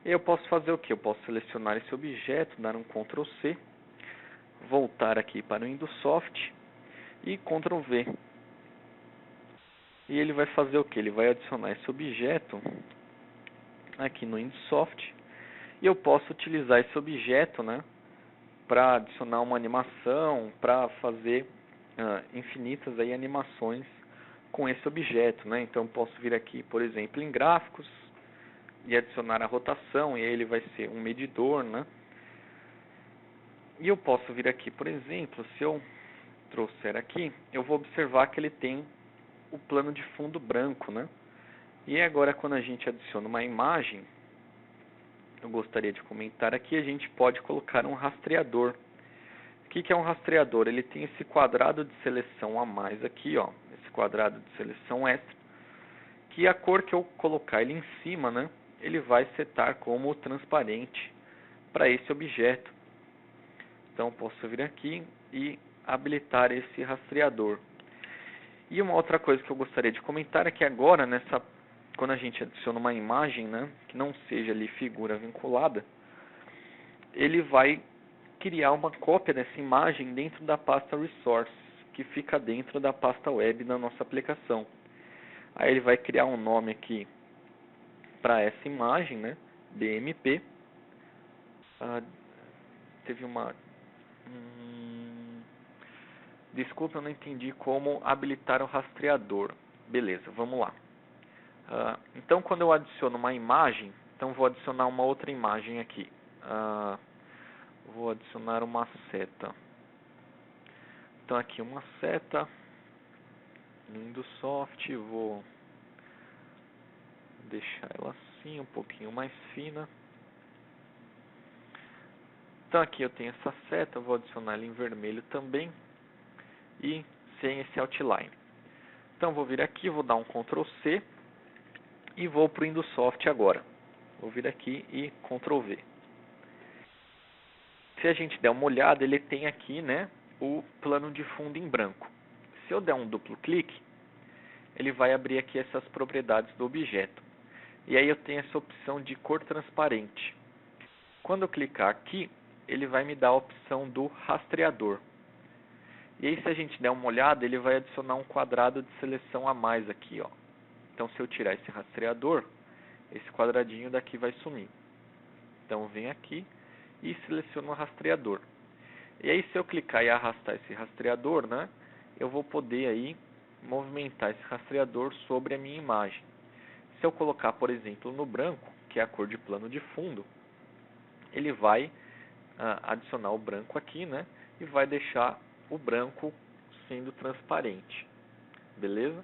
E eu posso fazer o que? Eu posso selecionar esse objeto, dar um Ctrl C, voltar aqui para o Indusoft e Ctrl V. E ele vai fazer o que? Ele vai adicionar esse objeto aqui no Indusoft. E eu posso utilizar esse objeto, né, para adicionar uma animação, para fazer infinitas aí animações com esse objeto, né? Então eu posso vir aqui, por exemplo, em gráficos e adicionar a rotação, e aí ele vai ser um medidor, né? E eu posso vir aqui, por exemplo, se eu trouxer aqui, eu vou observar que ele tem o plano de fundo branco, né? E agora quando a gente adiciona uma imagem, eu gostaria de comentar aqui, a gente pode colocar um rastreador. O que é um rastreador? Ele tem esse quadrado de seleção a mais aqui, ó, esse quadrado de seleção extra, que a cor que eu colocar ele em cima, né, ele vai setar como transparente para esse objeto. Então, posso vir aqui e habilitar esse rastreador. E uma outra coisa que eu gostaria de comentar é que agora, quando a gente adiciona uma imagem, né, que não seja ali figura vinculada, ele vai criar uma cópia dessa imagem dentro da pasta Resources, que fica dentro da pasta web da nossa aplicação. Aí ele vai criar um nome aqui para essa imagem, né, BMP. Teve uma... Desculpa, eu não entendi como habilitar o rastreador. Beleza, vamos lá. Então, quando eu adiciono uma imagem, então vou adicionar uma outra imagem aqui. Vou adicionar uma seta. Então, aqui uma seta. No Indusoft, vou deixar ela assim, um pouquinho mais fina. Então, aqui eu tenho essa seta, eu vou adicionar ela em vermelho também. E sem esse outline. Então, vou vir aqui, vou dar um Ctrl C. E vou para o Indusoft agora. Vou vir aqui e Ctrl V. Se a gente der uma olhada, ele tem aqui, né, o plano de fundo em branco. Se eu der um duplo clique, ele vai abrir aqui essas propriedades do objeto. E aí eu tenho essa opção de cor transparente. Quando eu clicar aqui, ele vai me dar a opção do rastreador. E aí, se a gente der uma olhada, ele vai adicionar um quadrado de seleção a mais aqui, ó. Então, se eu tirar esse rastreador, esse quadradinho daqui vai sumir. Então, vem aqui e seleciono o rastreador. E aí, se eu clicar e arrastar esse rastreador, né, eu vou poder aí movimentar esse rastreador sobre a minha imagem. Se eu colocar, por exemplo, no branco, que é a cor de plano de fundo, ele vai adicionar o branco aqui, né, e vai deixar o branco sendo transparente. Beleza?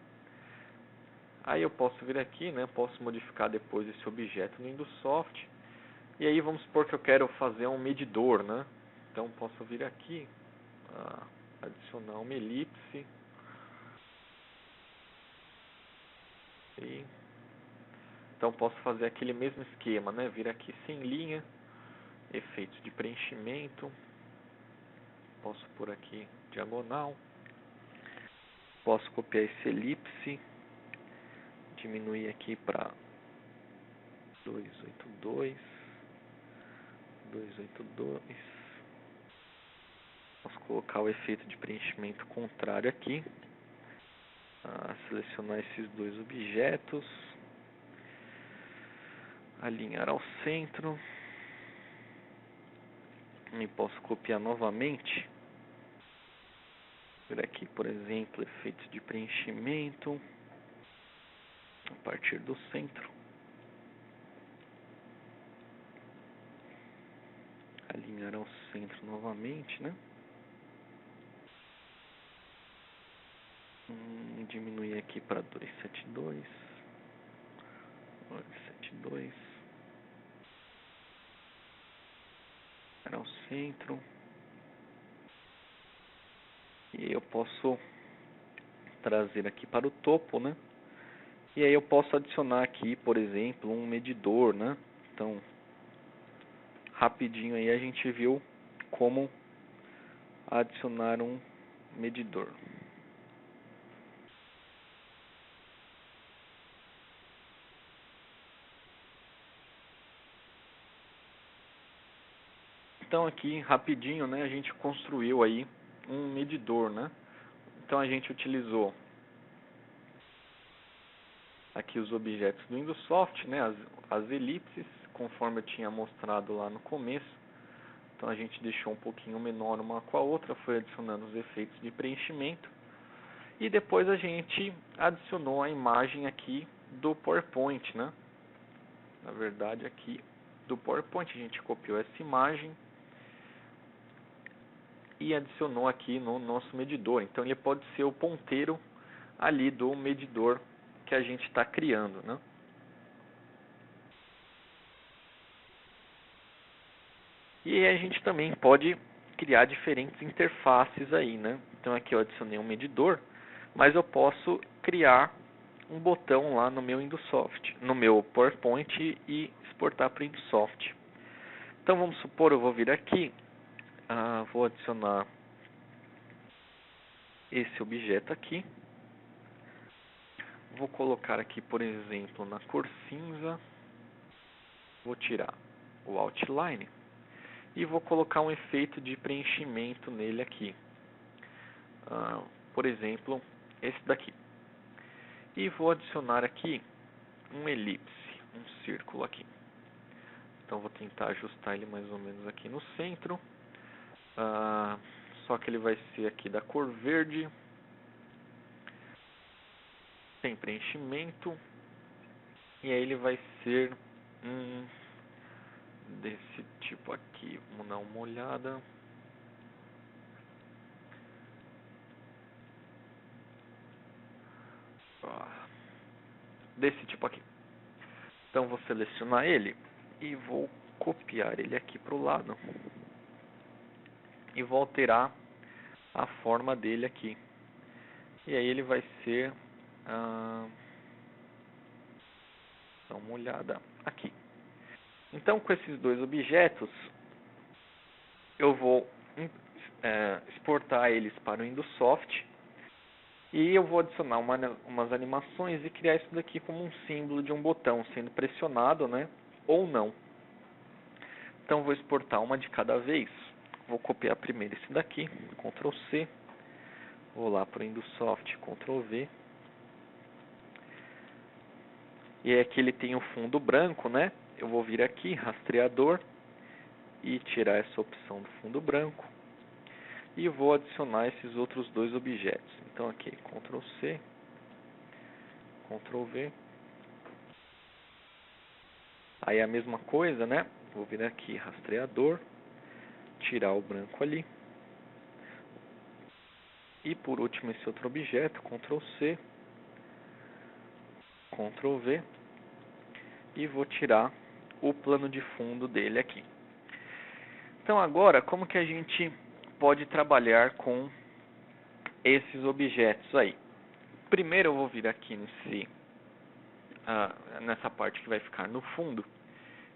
Aí eu posso vir aqui, né, posso modificar depois esse objeto no Indusoft. E aí vamos supor que eu quero fazer um medidor, né? Então posso vir aqui, adicionar uma elipse. Então posso fazer aquele mesmo esquema, né? Vir aqui sem linha, efeitos de preenchimento. Posso pôr aqui diagonal. Posso copiar esse elipse, diminuir aqui para 282. Posso colocar o efeito de preenchimento contrário aqui. Selecionar esses dois objetos. Alinhar ao centro. E posso copiar novamente. Por aqui, por exemplo, efeitos de preenchimento. A partir do centro. Alinhar ao centro novamente, né? Diminuir aqui para 272. 272. Para o centro. E eu posso trazer aqui para o topo, né? E aí eu posso adicionar aqui, por exemplo, um medidor, né? Então, rapidinho aí a gente viu como adicionar um medidor. Então aqui, rapidinho, né, a gente construiu aí um medidor, né? Então a gente utilizou aqui os objetos do Indusoft, né, as elipses, conforme eu tinha mostrado lá no começo. Então a gente deixou um pouquinho menor uma com a outra, foi adicionando os efeitos de preenchimento. E depois a gente adicionou a imagem aqui do PowerPoint, né? Na verdade aqui do PowerPoint a gente copiou essa imagem e adicionou aqui no nosso medidor. Então ele pode ser o ponteiro ali do medidor que a gente está criando, né? E aí a gente também pode criar diferentes interfaces aí, né? Então aqui eu adicionei um medidor, mas eu posso criar um botão lá no meu Indusoft, no meu PowerPoint e exportar para o Indusoft. Então vamos supor, eu vou vir aqui, vou adicionar esse objeto aqui. Vou colocar aqui, por exemplo, na cor cinza. Vou tirar o outline e vou colocar um efeito de preenchimento nele aqui. Por exemplo, esse daqui. E vou adicionar aqui um elipse, um círculo aqui. Então vou tentar ajustar ele mais ou menos aqui no centro. Só que ele vai ser aqui da cor verde, sem preenchimento. E aí ele vai ser desse tipo aqui. Vamos dar uma olhada. Desse tipo aqui. Então vou selecionar ele e vou copiar ele aqui para o lado. E vou alterar a forma dele aqui. E aí ele vai ser... dá uma olhada aqui. Então com esses dois objetos, eu vou exportar eles para o Indusoft. E eu vou adicionar umas animações e criar isso daqui como um símbolo de um botão sendo pressionado, né? Ou não. Então vou exportar uma de cada vez. Vou copiar primeiro esse daqui, Ctrl C. Vou lá para o Indusoft, Ctrl V. E aqui ele tem o fundo branco, né? Eu vou vir aqui, rastreador, e tirar essa opção do fundo branco. E vou adicionar esses outros dois objetos. Então aqui, Ctrl C, Ctrl V. Aí a mesma coisa, né? Vou vir aqui, rastreador, tirar o branco ali. E por último esse outro objeto, Ctrl C, Ctrl V. E vou tirar o plano de fundo dele aqui. Então agora, como que a gente pode trabalhar com esses objetos aí? Primeiro eu vou vir aqui nessa parte que vai ficar no fundo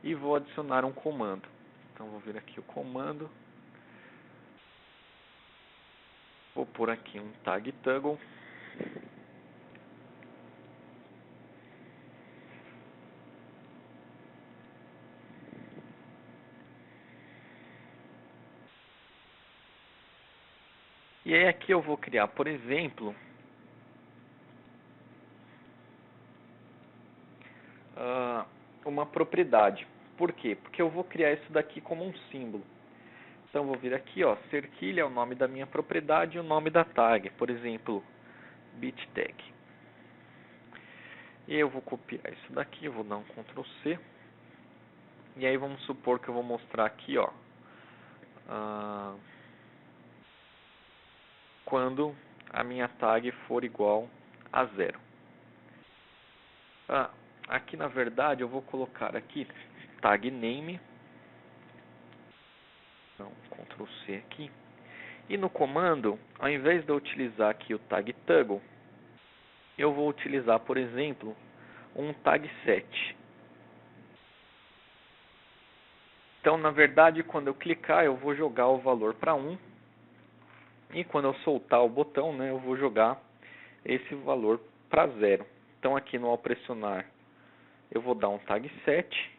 e vou adicionar um comando. Então vou vir aqui o comando, vou pôr aqui um tag toggle. E aí aqui eu vou criar, por exemplo, uma propriedade. Por quê? Porque eu vou criar isso daqui como um símbolo. Então vou vir aqui, ó, cerquilha é o nome da minha propriedade e o nome da tag, por exemplo, BitTag. E eu vou copiar isso daqui, vou dar um Ctrl C. E aí vamos supor que eu vou mostrar aqui, ó, quando a minha tag for igual a 0. Aqui na verdade eu vou colocar aqui tag name. Então, Ctrl C aqui. E no comando, ao invés de eu utilizar aqui o tag toggle, eu vou utilizar, por exemplo, um tag set. Então, na verdade, quando eu clicar, eu vou jogar o valor para 1. E quando eu soltar o botão, né, eu vou jogar esse valor para 0. Então, aqui no ao pressionar, eu vou dar um tag set.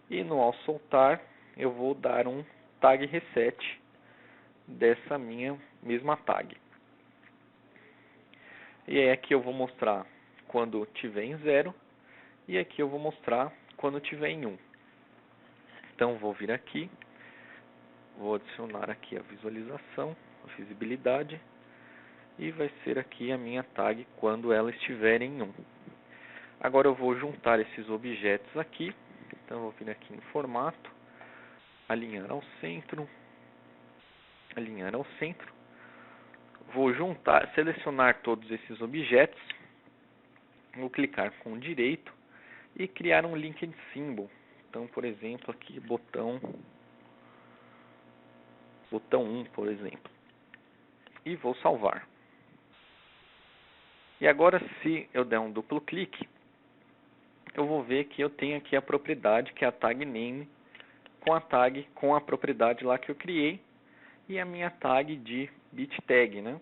E no ao soltar, eu vou dar um tag reset dessa minha mesma tag. E aí aqui eu vou mostrar quando tiver em 0. E aqui eu vou mostrar quando tiver em 1. Então vou vir aqui, vou adicionar aqui a visualização, a visibilidade, e vai ser aqui a minha tag quando ela estiver em 1. Agora eu vou juntar esses objetos aqui, então vou vir aqui em formato, alinhar ao centro, vou juntar, selecionar todos esses objetos, vou clicar com direito e criar um linked symbol. Então, por exemplo, aqui botão botão 1, por exemplo. E vou salvar. E agora, se eu der um duplo clique, eu vou ver que eu tenho aqui a propriedade, que é a tag name, com a tag, com a propriedade lá que eu criei, e a minha tag de bit tag, né?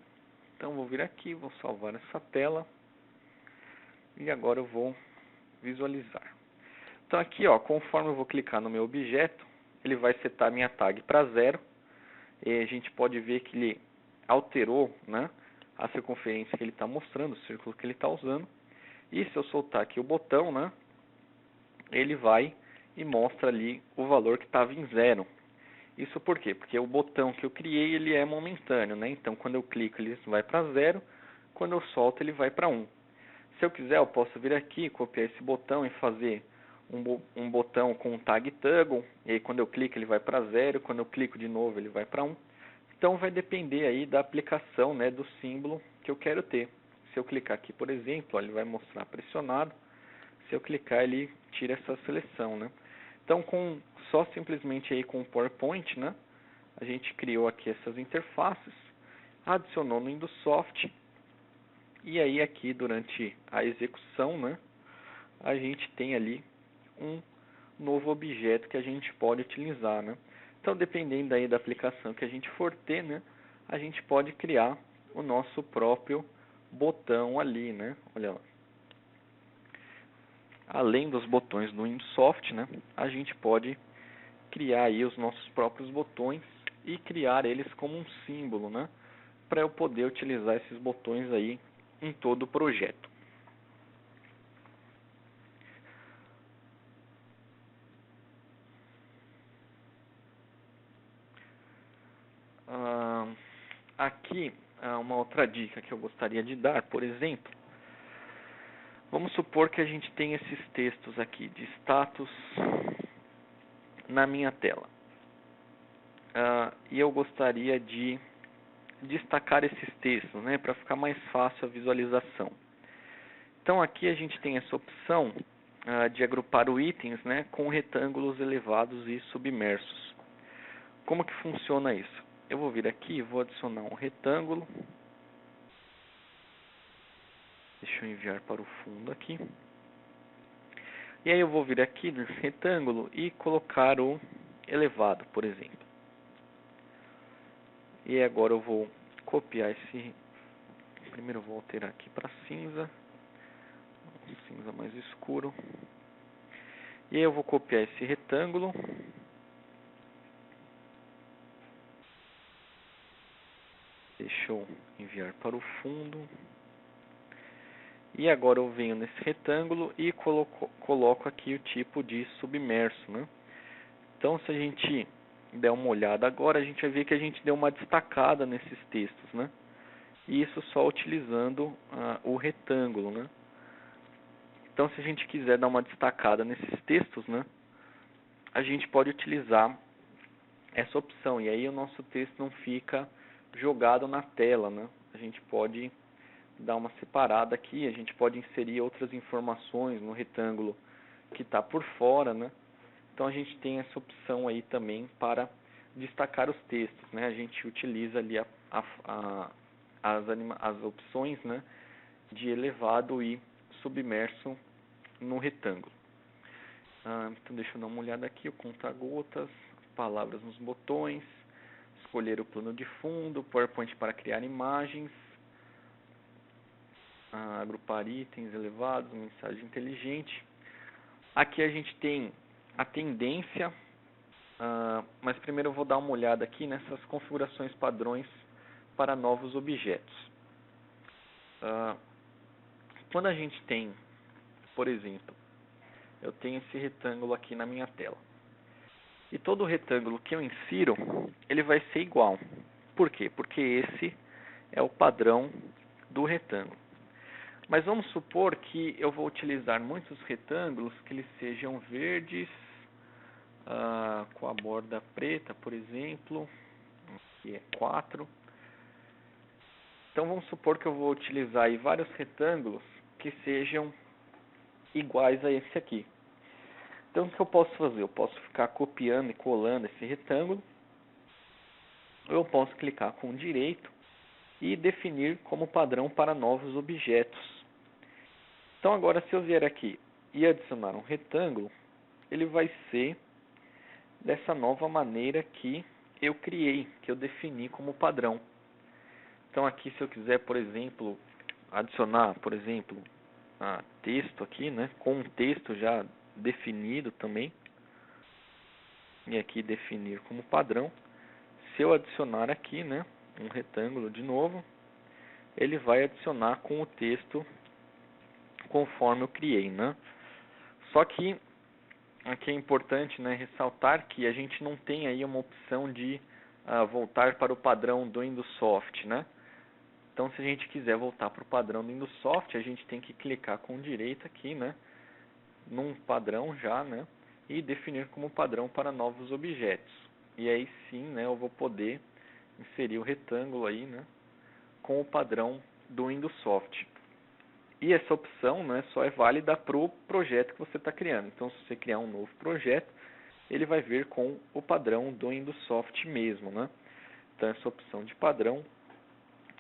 Então, vou vir aqui, vou salvar essa tela, e agora eu vou visualizar. Então, aqui, ó, conforme eu vou clicar no meu objeto, ele vai setar a minha tag para 0, e a gente pode ver que ele alterou, né, a circunferência que ele está mostrando, o círculo que ele está usando. E se eu soltar aqui o botão, né, ele vai e mostra ali o valor que estava em 0. Isso por quê? Porque o botão que eu criei, ele é momentâneo, né? Então, quando eu clico, ele vai para 0. Quando eu solto, ele vai para 1. Se eu quiser, eu posso vir aqui, copiar esse botão e fazer um botão com um tag toggle. E aí, quando eu clico, ele vai para 0. Quando eu clico de novo, ele vai para 1. Então, vai depender aí da aplicação, né, do símbolo que eu quero ter. Se eu clicar aqui, por exemplo, ó, ele vai mostrar pressionado. Se eu clicar, ele tira essa seleção, né? Então, só simplesmente aí com o PowerPoint, né, a gente criou aqui essas interfaces, adicionou no Indusoft, e aí aqui durante a execução, né, a gente tem ali um novo objeto que a gente pode utilizar, né? Então, dependendo aí da aplicação que a gente for ter, né, a gente pode criar o nosso próprio botão ali, né? Olha lá. Além dos botões do Indusoft, né, a gente pode criar aí os nossos próprios botões e criar eles como um símbolo, né, para eu poder utilizar esses botões aí em todo o projeto. Aqui, uma outra dica que eu gostaria de dar, por exemplo, vamos supor que a gente tem esses textos aqui de status na minha tela. E eu gostaria de destacar esses textos, né, para ficar mais fácil a visualização. Então, aqui a gente tem essa opção de agrupar os itens, né, com retângulos elevados e submersos. Como que funciona isso? Eu vou vir aqui e vou adicionar um retângulo. Deixa eu enviar para o fundo aqui. E aí eu vou vir aqui nesse retângulo e colocar o elevado, por exemplo. E agora eu vou copiar esse... Primeiro eu vou alterar aqui para cinza. Um cinza mais escuro. E aí eu vou copiar esse retângulo. Deixa eu enviar para o fundo. E agora eu venho nesse retângulo e coloco aqui o tipo de submerso, né? Então, se a gente der uma olhada agora, a gente vai ver que a gente deu uma destacada nesses textos, né? E isso só utilizando o retângulo, né? Então, se a gente quiser dar uma destacada nesses textos, né, a gente pode utilizar essa opção. E aí o nosso texto não fica jogado na tela, né? A gente pode dar uma separada aqui, a gente pode inserir outras informações no retângulo que está por fora, né? Então a gente tem essa opção aí também para destacar os textos, né? A gente utiliza ali as opções, né, de elevado e submerso no retângulo. Então deixa eu dar uma olhada aqui, o conta-gotas, palavras nos botões, escolher o plano de fundo, PowerPoint para criar imagens, agrupar itens elevados, mensagem inteligente. Aqui a gente tem a tendência, mas primeiro eu vou dar uma olhada aqui nessas configurações padrões para novos objetos. Quando a gente tem, por exemplo, eu tenho esse retângulo aqui na minha tela. E todo retângulo que eu insiro, ele vai ser igual. Por quê? Porque esse é o padrão do retângulo. Mas vamos supor que eu vou utilizar muitos retângulos que eles sejam verdes, com a borda preta, por exemplo. Aqui é 4. Então vamos supor que eu vou utilizar aí vários retângulos que sejam iguais a esse aqui. Então o que eu posso fazer? Eu posso ficar copiando e colando esse retângulo. eu posso clicar com direito e definir como padrão para novos objetos. Então agora, se eu vier aqui e adicionar um retângulo, ele vai ser dessa nova maneira que eu criei, que eu defini como padrão. Então aqui, se eu quiser, por exemplo, adicionar, por exemplo, texto aqui, né, com um texto já definido também, e aqui definir como padrão, se eu adicionar aqui, né, um retângulo de novo, ele vai adicionar com o texto conforme eu criei, né? Só que aqui é importante, né, ressaltar que a gente não tem aí uma opção de voltar para o padrão do Windows Soft, né? Então, se a gente quiser voltar para o padrão do Windows Soft, a gente tem que clicar com direito aqui, né, num padrão já, né, e definir como padrão para novos objetos. E aí sim, né, eu vou poder inserir o retângulo aí, né, com o padrão do Windows Soft. E essa opção, né, só é válida para o projeto que você está criando. Então, se você criar um novo projeto, ele vai vir com o padrão do Windows Soft mesmo, né? Então, essa opção de padrão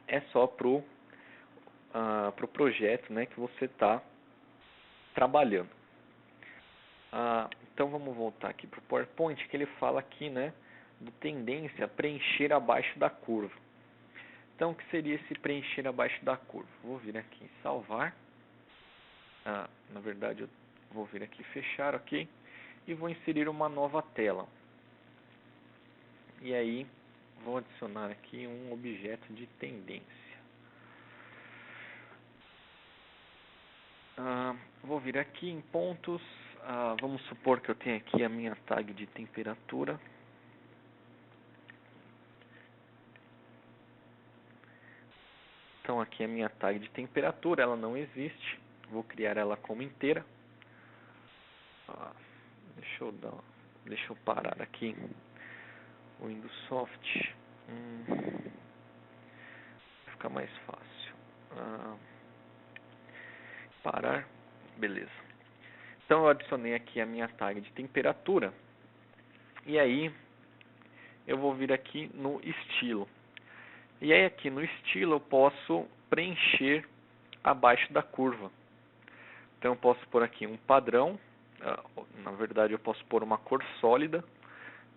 é só para o projeto, né, que você está trabalhando. Então, vamos voltar aqui para o PowerPoint, que ele fala aqui, né, do tendência a preencher abaixo da curva. Então, o que seria esse preencher abaixo da curva? Vou vir aqui em salvar. Na verdade, eu vou vir aqui fechar, ok? E vou inserir uma nova tela. E aí, vou adicionar aqui um objeto de tendência. Vou vir aqui em pontos. Vamos supor que eu tenho aqui a minha tag de temperatura. Então aqui a minha tag de temperatura, ela não existe. Vou criar ela como inteira. Deixa eu parar aqui o Windows Soft. Vai ficar mais fácil. Parar, beleza. Então eu adicionei aqui a minha tag de temperatura. E aí eu vou vir aqui no estilo. E aí aqui no estilo eu posso preencher abaixo da curva. Então eu posso pôr aqui um padrão. Na verdade eu posso pôr uma cor sólida.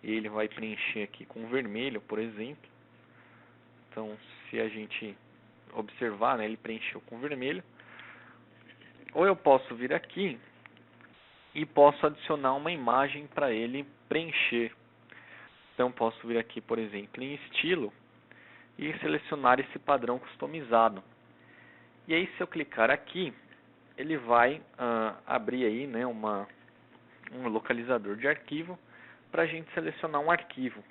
E ele vai preencher aqui com vermelho, por exemplo. Então se a gente observar, né, ele preencheu com vermelho. Ou eu posso vir aqui e posso adicionar uma imagem para ele preencher. Então posso vir aqui, por exemplo, em estilo e selecionar esse padrão customizado. E aí, se eu clicar aqui, ele vai abrir aí, né, um localizador de arquivo para a gente selecionar um arquivo.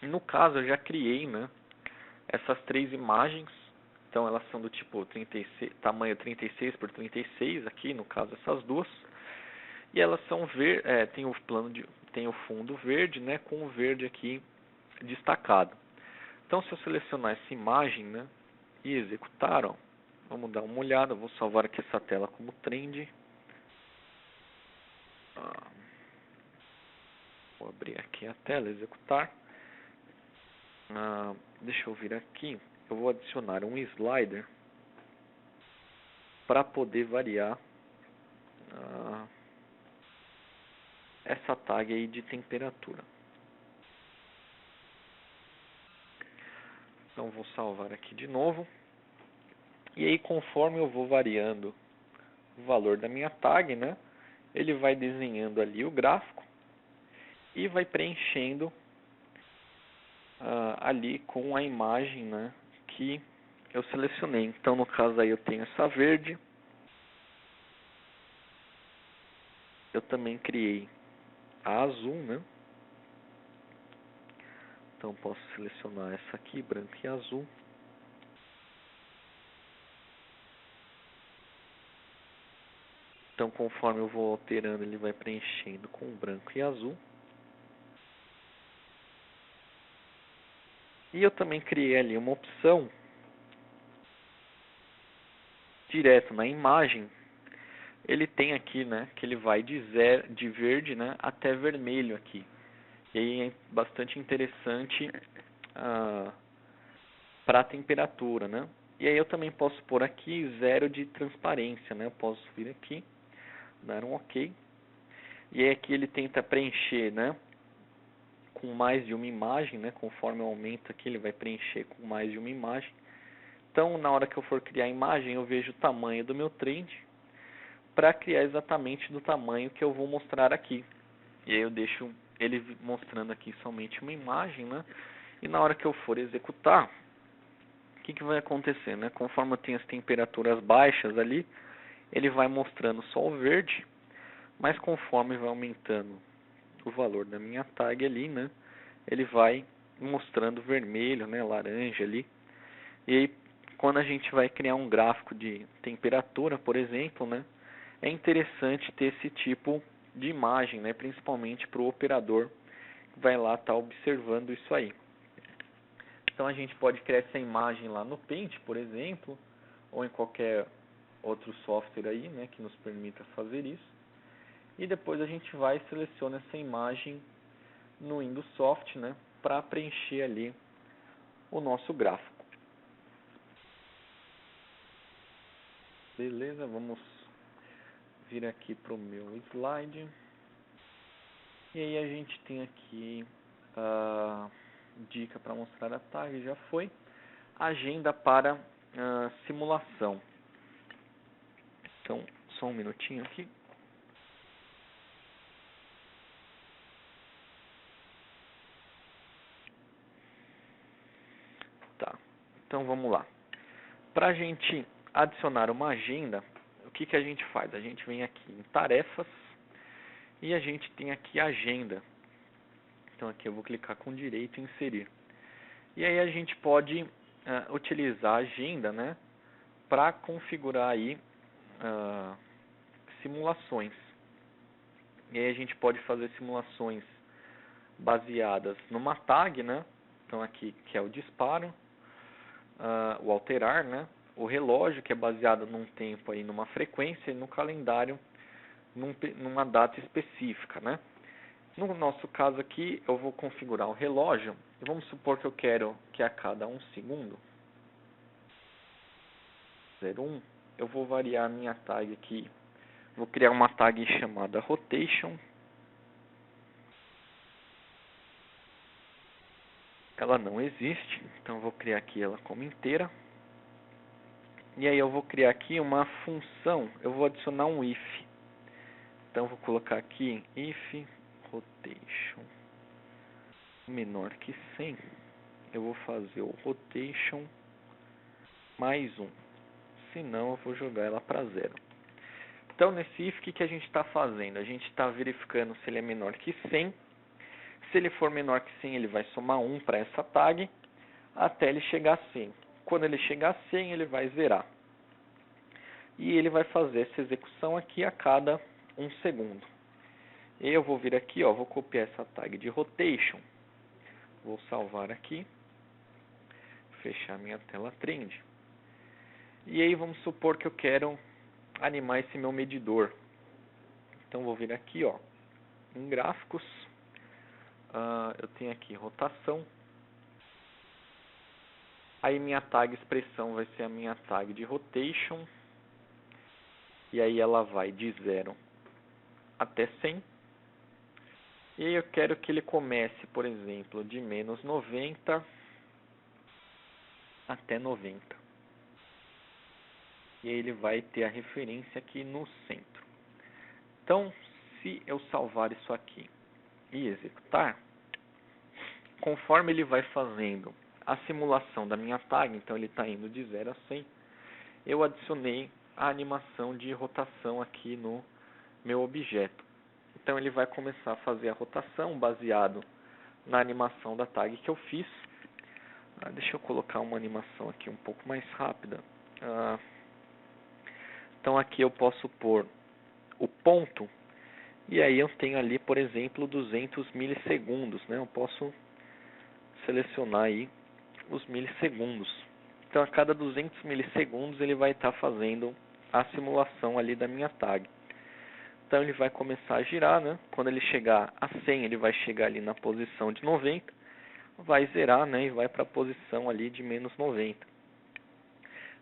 No caso, eu já criei, né, essas 3 imagens. Então elas são do tipo 36, tamanho 36 por 36 aqui, no caso essas duas. E elas são tem o fundo verde, né, com o verde aqui destacado. Então se eu selecionar essa imagem, né, e executar, ó, vamos dar uma olhada, vou salvar aqui essa tela como trend. Vou abrir aqui a tela, executar. Deixa eu vir aqui. Eu vou adicionar um slider para poder variar essa tag aí de temperatura. Então vou salvar aqui de novo. E aí, conforme eu vou variando o valor da minha tag, né, ele vai desenhando ali o gráfico e vai preenchendo ali com a imagem, né, que eu selecionei. Então no caso aí eu tenho essa verde. Eu também criei a azul, né? Então posso selecionar essa aqui, branco e azul. Então conforme eu vou alterando, ele vai preenchendo com branco e azul. E eu também criei ali uma opção direto na imagem. Ele tem aqui, né, que ele vai de verde, né, até vermelho aqui. E aí é bastante interessante para a temperatura, né? E aí eu também posso pôr aqui 0 de transparência, né? Eu posso vir aqui, dar um OK. E aí aqui ele tenta preencher, né? Com mais de uma imagem, né? Conforme eu aumento aqui, ele vai preencher com mais de uma imagem. Então, na hora que eu for criar a imagem, eu vejo o tamanho do meu trend para criar exatamente do tamanho que eu vou mostrar aqui. E aí eu deixo ele mostrando aqui somente uma imagem, né? E na hora que eu for executar, o que vai acontecer, né? Conforme eu tenho as temperaturas baixas ali, ele vai mostrando só o verde, mas conforme vai aumentando o valor da minha tag ali, né? Ele vai mostrando vermelho, né? Laranja ali. E aí, quando a gente vai criar um gráfico de temperatura, por exemplo, né? É interessante ter esse tipo de imagem, né? Principalmente para o operador que vai lá estar observando isso aí. Então a gente pode criar essa imagem lá no Paint, por exemplo, ou em qualquer outro software aí, né, que nos permita fazer isso. E depois a gente vai e seleciona essa imagem no Windows Soft, né, para preencher ali o nosso gráfico. Beleza, vamos vir aqui para o meu slide. E aí a gente tem aqui a dica para mostrar a tag, já foi. Agenda para simulação. Então, só um minutinho aqui. Tá, então vamos lá. Para a gente adicionar uma agenda, o que a gente faz? A gente vem aqui em tarefas e a gente tem aqui agenda. Então aqui eu vou clicar com direito em inserir. E aí a gente pode utilizar a agenda, né, para configurar aí simulações. E aí a gente pode fazer simulações baseadas numa tag, né? Então aqui que é o disparo, o alterar, né? O relógio, que é baseado num tempo aí, numa frequência, e no calendário, numa data específica, né? No nosso caso aqui, eu vou configurar o relógio, e vamos supor que eu quero que a cada 1 segundo, 0,1, eu vou variar a minha tag aqui. Vou criar uma tag chamada Rotation. Ela não existe, então eu vou criar aqui ela como inteira. E aí eu vou criar aqui uma função, eu vou adicionar um if. Então eu vou colocar aqui if rotation menor que 100. Eu vou fazer o rotation mais 1. Senão eu vou jogar ela para 0. Então nesse if, o que a gente está fazendo? A gente está verificando se ele é menor que 100. Se ele for menor que 100, ele vai somar 1 para essa tag, até ele chegar a 100. Quando ele chegar a 100, ele vai zerar. E ele vai fazer essa execução aqui a cada 1 segundo. E eu vou vir aqui, vou copiar essa tag de rotation. Vou salvar aqui. Fechar minha tela trend. E aí vamos supor que eu quero animar esse meu medidor. Então vou vir aqui, em gráficos. Eu tenho aqui rotação. Aí minha tag expressão vai ser a minha tag de rotation. E aí ela vai de 0 até 100. E aí eu quero que ele comece, por exemplo, de menos 90 até 90. E aí ele vai ter a referência aqui no centro. Então, se eu salvar isso aqui e executar, conforme ele vai fazendo a simulação da minha tag, então ele está indo de 0 a 100, eu adicionei a animação de rotação aqui no meu objeto. Então ele vai começar a fazer a rotação baseado na animação da tag que eu fiz. Deixa eu colocar uma animação aqui um pouco mais rápida. Então aqui eu posso pôr o ponto, e aí eu tenho ali, por exemplo, 200 milissegundos, né? Eu posso selecionar aí os milissegundos. Então a cada 200 milissegundos ele vai estar fazendo a simulação ali da minha tag. Então ele vai começar a girar, né? Quando ele chegar a 100, ele vai chegar ali na posição de 90. vai zerar, né, e vai para a posição ali de menos 90.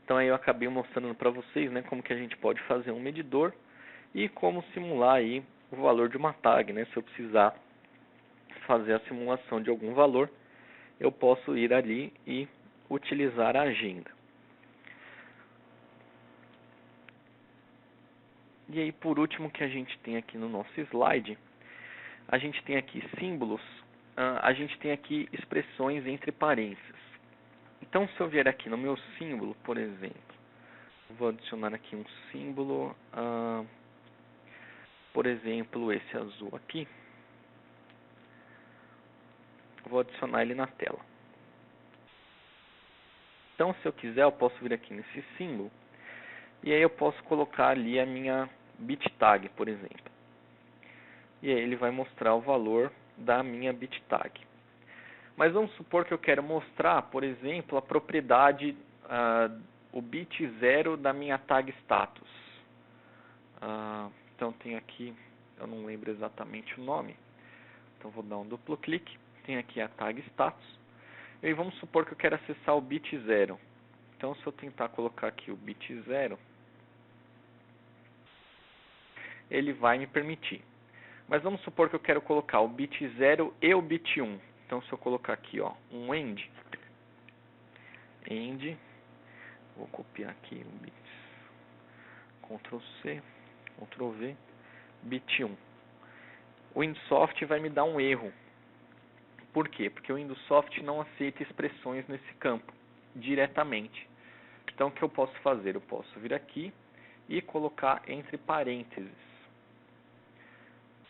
Então aí eu acabei mostrando para vocês, né, como que a gente pode fazer um medidor e como simular aí o valor de uma tag, né? Se eu precisar fazer a simulação de algum valor, eu posso ir ali e utilizar a agenda. E aí, por último, que a gente tem aqui no nosso slide, a gente tem aqui símbolos, a gente tem aqui expressões entre parênteses. Então, se eu vier aqui no meu símbolo, por exemplo, vou adicionar aqui um símbolo, por exemplo, esse azul aqui. Vou adicionar ele na tela. Então, se eu quiser, eu posso vir aqui nesse símbolo e aí eu posso colocar ali a minha bit tag, por exemplo. E aí ele vai mostrar o valor da minha bit tag. Mas vamos supor que eu quero mostrar, por exemplo, a propriedade, o bit 0 da minha tag status. Então tem aqui, eu não lembro exatamente o nome, então vou dar um duplo clique, tem aqui a tag status, e vamos supor que eu quero acessar o bit 0. Então se eu tentar colocar aqui o bit 0, ele vai me permitir. Mas vamos supor que eu quero colocar o bit 0 e o bit 1. Então se eu colocar aqui, ó, um end, vou copiar aqui o bit, Ctrl C, Ctrl V, bit 1. O Windsoft vai me dar um erro. Por quê? Porque o Windsoft não aceita expressões nesse campo diretamente. Então o que eu posso fazer? Eu posso vir aqui e colocar entre parênteses.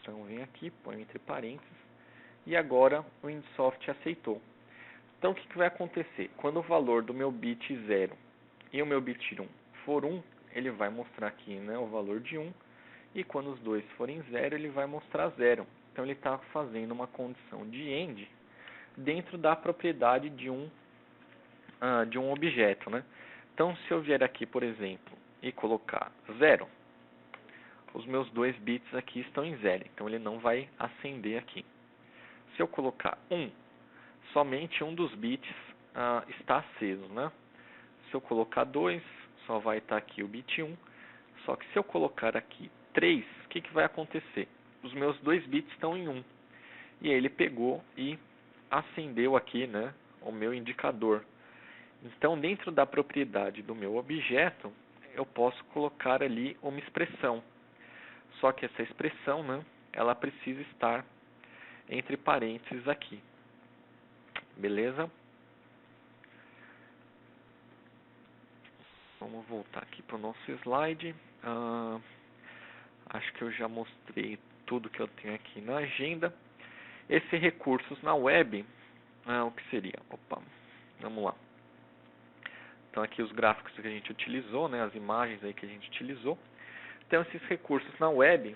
Então vem aqui, põe entre parênteses e agora o Windsoft aceitou. Então o que vai acontecer? Quando o valor do meu bit 0 e o meu bit 1 for 1, ele vai mostrar aqui, né, o valor de 1, e quando os dois forem 0, ele vai mostrar 0. Então ele está fazendo uma condição de end dentro da propriedade de um objeto, né? Então se eu vier aqui, por exemplo, e colocar 0, os meus dois bits aqui estão em 0, então ele não vai acender aqui. Se eu colocar 1, somente um dos bits está aceso, né? Se eu colocar 2, só vai estar aqui o bit 1. Só que se eu colocar aqui 3, o que vai acontecer? Os meus dois bits estão em 1. E aí ele pegou e acendeu aqui, né, o meu indicador. Então, dentro da propriedade do meu objeto, eu posso colocar ali uma expressão. Só que essa expressão, né, ela precisa estar entre parênteses aqui. Beleza? Vamos voltar aqui para o nosso slide. Acho que eu já mostrei tudo que eu tenho aqui na agenda. Esse recursos na web, o que seria? Opa, vamos lá. Então aqui os gráficos que a gente utilizou, né, as imagens aí que a gente utilizou. Então esses recursos na web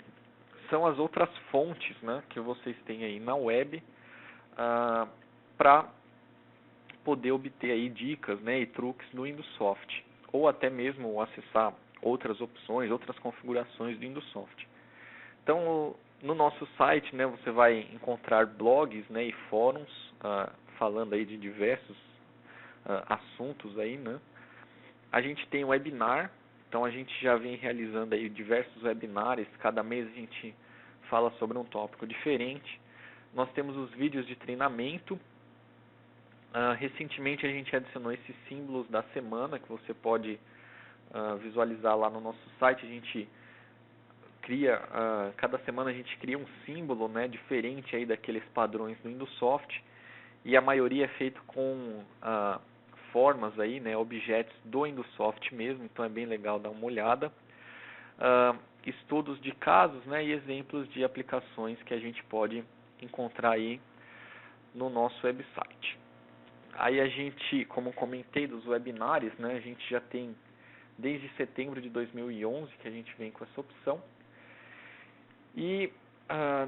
são as outras fontes, né, que vocês têm aí na web para poder obter aí dicas, né, e truques do Windsoft, ou até mesmo acessar outras opções, outras configurações do Windsoft. Então no nosso site, né, você vai encontrar blogs, né, e fóruns falando aí de diversos assuntos aí, né? A gente tem webinar, então a gente já vem realizando aí diversos webinars, cada mês a gente fala sobre um tópico diferente. Nós temos os vídeos de treinamento. Recentemente a gente adicionou esses símbolos da semana que você pode visualizar lá no nosso site. A gente cria, cada semana a gente cria um símbolo, né, diferente aí daqueles padrões do Windsoft, e a maioria é feito com formas aí, né, objetos do Windsoft mesmo, então é bem legal dar uma olhada. Estudos de casos, né, e exemplos de aplicações que a gente pode encontrar aí no nosso website. Aí a gente, como comentei dos webinários, né, a gente já tem desde setembro de 2011 que a gente vem com essa opção. E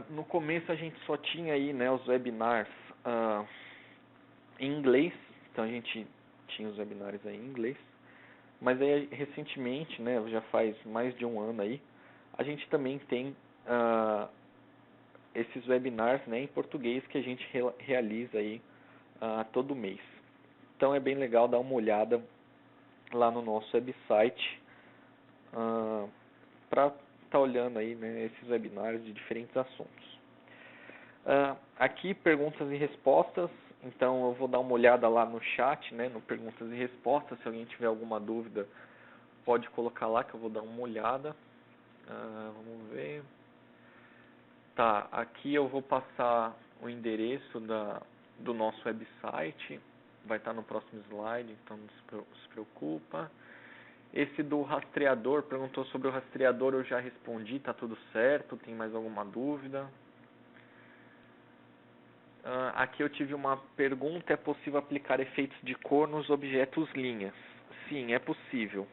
no começo a gente só tinha aí, né, os webinars em inglês, então a gente tinha os webinários aí em inglês, mas aí recentemente, né, já faz mais de um ano aí, a gente também tem esses webinars, né, em português que a gente realiza aí todo mês. Então é bem legal dar uma olhada lá no nosso website para estar olhando aí, né, esses webinários de diferentes assuntos. Aqui perguntas e respostas, então eu vou dar uma olhada lá no chat, né, no perguntas e respostas. Se alguém tiver alguma dúvida, pode colocar lá que eu vou dar uma olhada. Vamos ver. Tá, aqui eu vou passar o endereço do nosso website, vai estar no próximo slide, então não se preocupa. Esse do rastreador, perguntou sobre o rastreador, eu já respondi, tá tudo certo, tem mais alguma dúvida? Aqui eu tive uma pergunta, é possível aplicar efeitos de cor nos objetos linhas? Sim, é possível.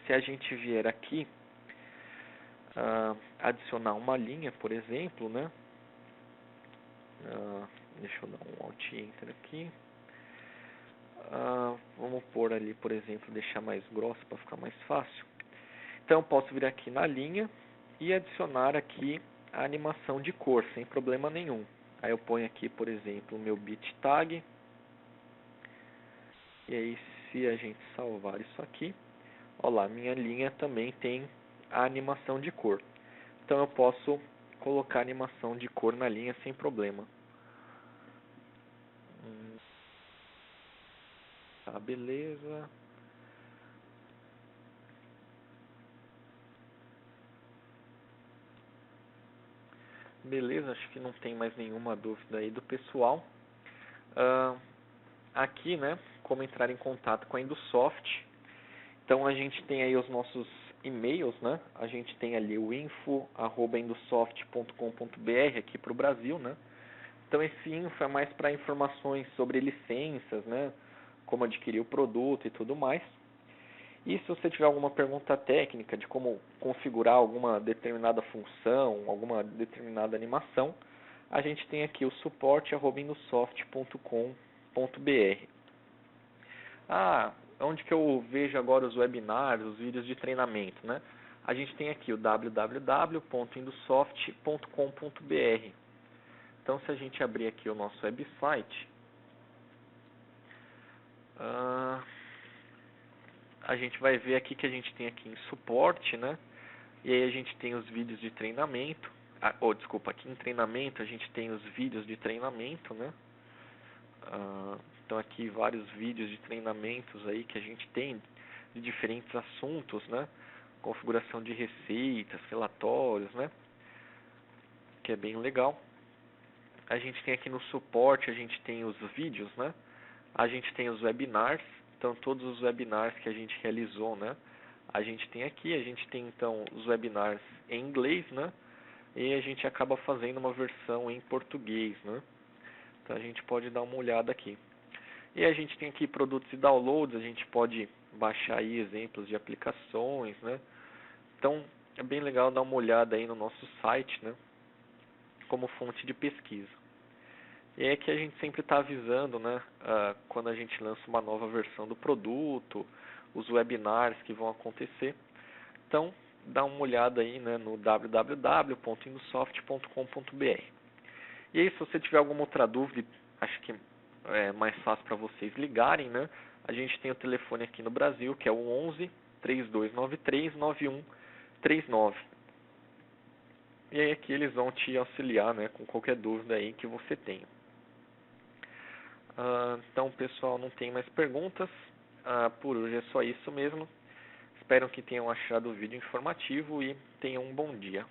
Se a gente vier aqui, adicionar uma linha, por exemplo, né? Deixa eu dar um Alt Enter aqui. Vamos pôr ali, por exemplo, deixar mais grossa para ficar mais fácil. Então eu posso vir aqui na linha e adicionar aqui a animação de cor, sem problema nenhum. Aí eu ponho aqui, por exemplo, o meu bit tag. E aí, se a gente salvar isso aqui, olha lá, minha linha também tem a animação de cor. Então eu posso colocar animação de cor na linha sem problema. Tá, beleza. Beleza, acho que não tem mais nenhuma dúvida aí do pessoal. Aqui, né, como entrar em contato com a Indusoft. Então a gente tem aí os nossos e-mails, né? A gente tem ali o info@indusoft.com.br aqui para o Brasil, né? Então esse info é mais para informações sobre licenças, né? Como adquirir o produto e tudo mais. E se você tiver alguma pergunta técnica de como configurar alguma determinada função, alguma determinada animação, a gente tem aqui o suporte@indusoft.com.br. Onde que eu vejo agora os webinários, os vídeos de treinamento, né? A gente tem aqui o www.indusoft.com.br. Então, se a gente abrir aqui o nosso website, a gente vai ver aqui que a gente tem aqui em suporte, né? E aí a gente tem os vídeos de treinamento. Aqui em treinamento a gente tem os vídeos de treinamento, né? Então aqui vários vídeos de treinamentos aí que a gente tem de diferentes assuntos, né? Configuração de receitas, relatórios, né? Que é bem legal. A gente tem aqui no suporte, a gente tem os vídeos, né? A gente tem os webinars, então todos os webinars que a gente realizou, né? A gente tem aqui, a gente tem então os webinars em inglês, né? E a gente acaba fazendo uma versão em português, né? Então a gente pode dar uma olhada aqui. E a gente tem aqui produtos e downloads, a gente pode baixar aí exemplos de aplicações, né? Então é bem legal dar uma olhada aí no nosso site, né? Como fonte de pesquisa. E é que a gente sempre está avisando, né? Quando a gente lança uma nova versão do produto, os webinars que vão acontecer. Então dá uma olhada aí, né, no www.indusoft.com.br. E aí, se você tiver alguma outra dúvida, acho que é mais fácil para vocês ligarem, né? A gente tem o telefone aqui no Brasil, que é o 11 3293 9139. E aí aqui eles vão te auxiliar, né, com qualquer dúvida aí que você tenha. Então, pessoal, não tem mais perguntas. Por hoje é só isso mesmo. Espero que tenham achado o vídeo informativo e tenham um bom dia.